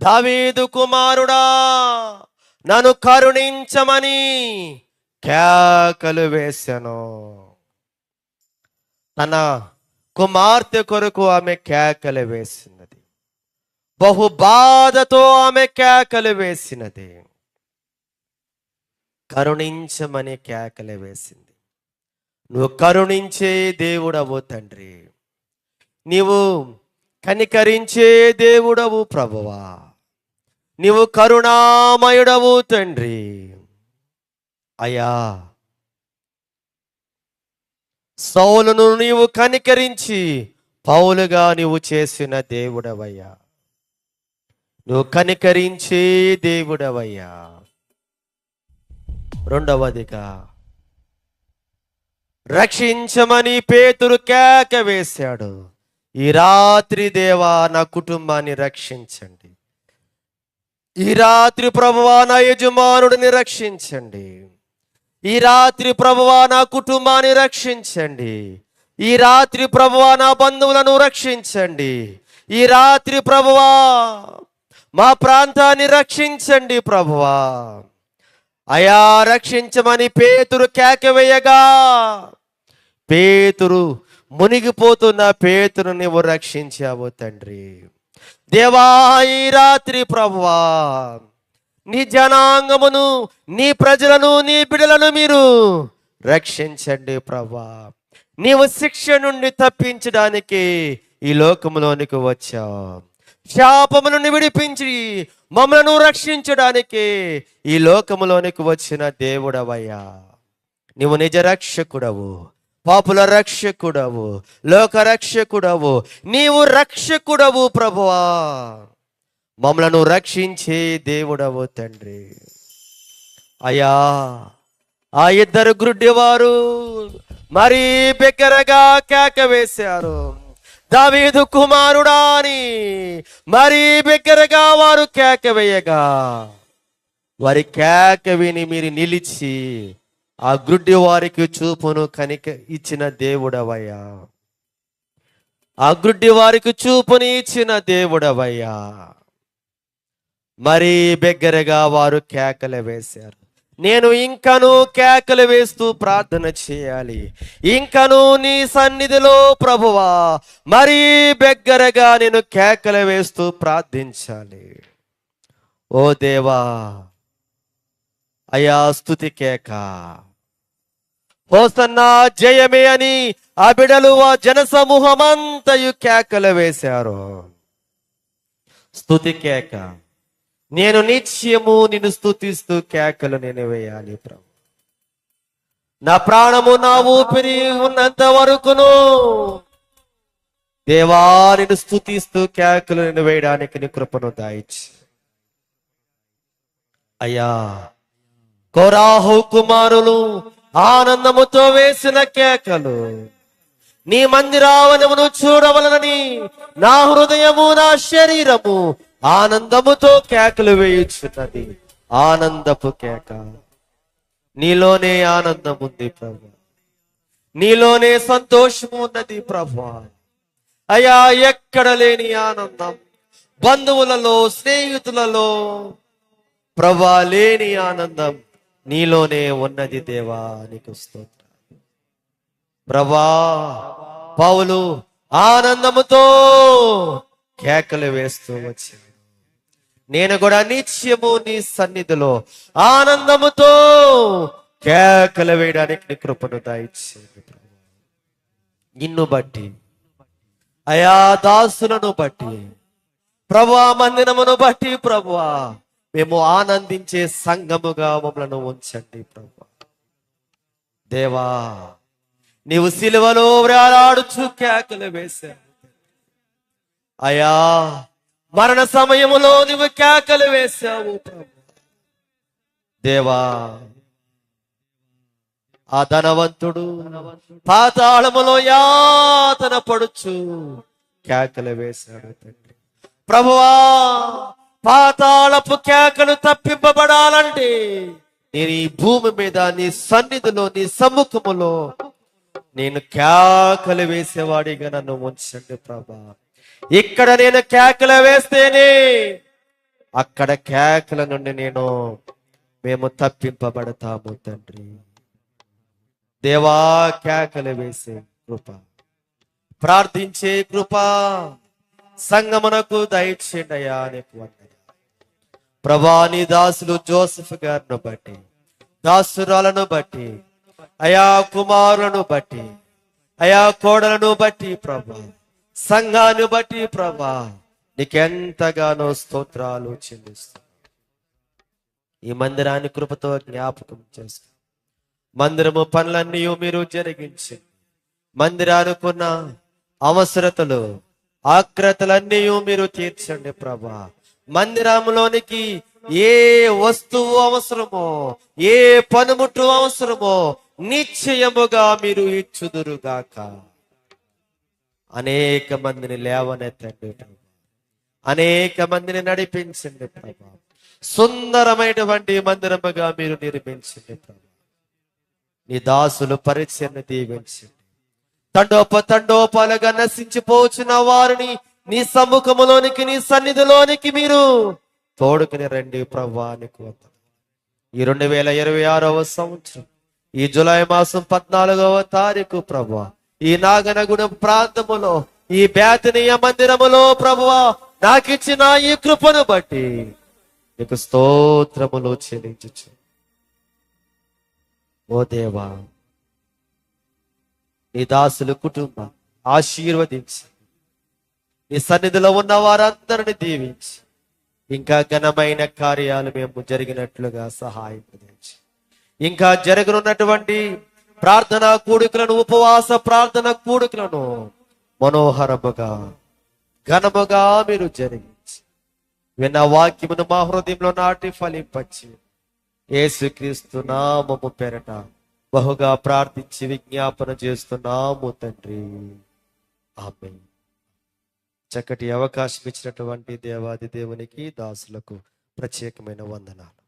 S1: దావీదు కుమారుడా నన్ను కరుణించమని కేకలు వేసెను. తన కుమార్తె కొరకు ఆమె కేకలు వేసినది. బహు బాధతో ఆమె కేకలు వేసినది. కరుణించమని కేకలు వేసింది. నువ్వు కరుణించే దేవుడవు తండ్రి, నీవు కనికరించే దేవుడవు ప్రభువా, నీవు కరుణామయుడవు తండ్రి. అయ్యా, సౌలును నీవు కనికరించి పౌలుగా నీవు చేసిన దేవుడవయ్యా. నువ్వు కనికరించే దేవుడవయ్యా. రెండవదిగా, రక్షించమని పేతురు కేక వేశాడు. ఈ రాత్రి దేవా నా కుటుంబాన్ని రక్షించండి. ఈ రాత్రి ప్రభువా నా యజమానుడిని రక్షించండి. ఈ రాత్రి ప్రభువా నా కుటుంబాన్ని రక్షించండి. ఈ రాత్రి ప్రభువా నా బంధువులను రక్షించండి. ఈ రాత్రి ప్రభువా మా ప్రాంతాన్ని రక్షించండి ప్రభువా. అయా, రక్షించమని పేతురు కేక వేయగా, పేతురు మునిగిపోతున్న పేతురు నీవు రక్షించావు తండ్రి. దేవా, ఈ రాత్రి ప్రభువా నీ జనాంగమును, నీ ప్రజలను, నీ బిడ్డలను మీరు రక్షించండి ప్రభువా. నీవు శిక్ష నుండి తప్పించడానికి ఈ లోకములోనికి వచ్చావు. శాపములను విడిపించి మమ్మలను రక్షించడానికి ఈ లోకములోనికి వచ్చిన దేవుడవయ్యా. నీవు నిజ రక్షకుడవు, పాపుల రక్షకుడవు, లోక రక్షకుడవు, నీవు రక్షకుడవు ప్రభువా. మమ్మలను రక్షించే దేవుడవు తండ్రి. అయ్యా, ఆ ఇద్దరు గుడ్డివారు మరీ బిగ్గరగా కేక వేశారు. దావీదు కుమారుడా అని మరీ బిగ్గరగా వారు కేక వేయగా, వారి కేక విని మీరు నిలిచి ఆ గుడ్డి వారికి చూపును కనిక ఇచ్చిన దేవుడవయ్యా. ఆ గుడ్డి వారికి చూపుని ఇచ్చిన దేవుడవయ్యా. మరీ బిగ్గరగా వారు కేకలు వేశారు. నేను ఇంకను కేకలు వేస్తూ ప్రార్థన చేయాలి. ఇంకను నీ సన్నిధిలో ప్రభువా మరీ బిగ్గరగా నేను కేకలు వేస్తూ ప్రార్థించాలి. ఓ దేవా, అయా స్తుతి కేక, హోసన్నా జయమే అని ఆ బిడలు ఆ జన సమూహమంతయు కేకలు వేశారు. స్తుతి కేక, నేను నిత్యము నిన్ను స్తుతిస్తూ కేకలు నేను వేయాలి ప్రభు. నా ప్రాణము నా ఊపిరి ఉన్నంత వరకును దేవా నిన్ను స్తుతిస్తూ కేకలు నేను వేయడానికి నీ కృపను దాయిచ్చు. అయ్యా, కోరాహు కుమారులు ఆనందముతో వేసిన కేకలు నీ మందిరావనమును చూడవలనని నా హృదయము నా శరీరము ఆనందముతో కేకలు వేయుచున్నది. ఆనందపు కేక. నీలోనే ఆనందం ఉంది ప్రభు, నీలోనే సంతోషము ఉన్నది ప్రభు. అయ్యా, ఎక్కడ లేని ఆనందం, బంధువులలో స్నేహితులలో ప్రభా లేని ఆనందం నీలోనే ఉన్నది దేవా, నీకు స్తోత్రం ప్రభా. పౌలు ఆనందముతో కేకలు వేస్తూ వచ్చి, నేను కూడా నిత్యము నీ సన్నిధిలో ఆనందముతో కేకలు వేయడానికి నీ కృపను దయచేయండి. నిన్ను బట్టి, అయా దాసులను బట్టి ప్రభువా, మందిరమును బట్టి ప్రభువా మేము ఆనందించే సంఘముగా మమ్మలను ఉంచండి ప్రభువా. దేవా, నీవు సిలువలో వేలాడుచు కేకలు వేశావు అయా. మరణ సమయములో నువ్వు కేకలు వేశావు ప్రభు. దేవా, ఆ ధనవంతుడు పాతాళములో యాతన పడుచు కేకలు వేశాడు తండ్రి. ప్రభువా, పాతాళపు కేకలు తప్పింపబడాలంటే నేను ఈ భూమి మీద నీ సన్నిధిలో నీ సమ్ముఖములో నేను కేకలు వేసేవాడిగా నన్ను ఉంచండి ప్రభా. ఇక్కడ నేను కేకలు వేస్తేనే అక్కడ కేకల నుండి మేము తప్పింపబడతాము తండ్రి. దేవా కేకలు వేసే కృప, ప్రార్థించే కృప సంగమునకు దయచేయండియా నీకు వందనాలు. ప్రభా నీ దాసులు జోసెఫ్ గారిని బట్టి, దాసురాలను బట్టి, అయా కుమారులను బట్టి, అయా కోడలను బట్టి ప్రభా, సంఘాన్ని బట్టి ప్రభా నీకెంతగానో స్తోత్రాలు చెల్లిస్తాను. ఈ మందిరాన్ని కృపతో జ్ఞాపకం చేస్తాను. మందిరము పనులన్నీ మీరు జరిగించి, మందిరానుకున్న అవసరతలు ఆక్రతలన్నీ మీరు తీర్చండి ప్రభా. మందిరంలోనికి ఏ వస్తువు అవసరమో, ఏ పనిముట్టు అవసరమో నిశ్చయముగా మీరు ఇచ్చుదురుగాక. అనేక మందిని లేవనెత్తండి ప్రభా, అనేక మందిని నడిపించండి ప్రభా. సుందరమైనటువంటి మందిరముగా మీరు నిర్మించండి ప్రభా. నీ దాసులు పరిచయను దీవించండి. తండోపాలుగా నశించిపోచిన వారిని నీ సముఖములోనికి, నీ సన్నిధిలోనికి మీరు తోడుకుని రండి ప్రభా. నీకు వందనాలు. ఈ 2026వ సంవత్సరం ఈ జూలై మాసం 14వ తారీఖు ప్రభా, ఈ నాగనగూడెం ప్రాంతములో ఈ బేతనీయ మందిరములో ప్రభువా నాకిచ్చిన ఈ కృపను బట్టి నీకు స్తోత్రములు చెల్లించుచు. ఓ దేవా, నీ దాసులు కుటుంబం ఆశీర్వదించి, నీ సన్నిధిలో ఉన్న వారందరిని దీవించి, ఇంకా ఘనమైన కార్యాలు మేము జరిగినట్లుగా సహాయం అందించి, ఇంకా జరగనున్నటువంటి ప్రార్థనా కూడికలను, ఉపవాస ప్రార్థన కూడికలను మనోహరముగా ఘనముగా మీరు జరిగించి, విన్న వాక్యమును మా హృదయంలో నాటి ఫలింపచ్చి, యేసుక్రీస్తు నామము పేరట బహుగా ప్రార్థించి విజ్ఞాపన చేస్తున్నాము తండ్రి, ఆమేన్. చక్కటి అవకాశం ఇచ్చినటువంటి దేవాది దేవునికి, దాసులకు ప్రత్యేకమైన వందనాలు.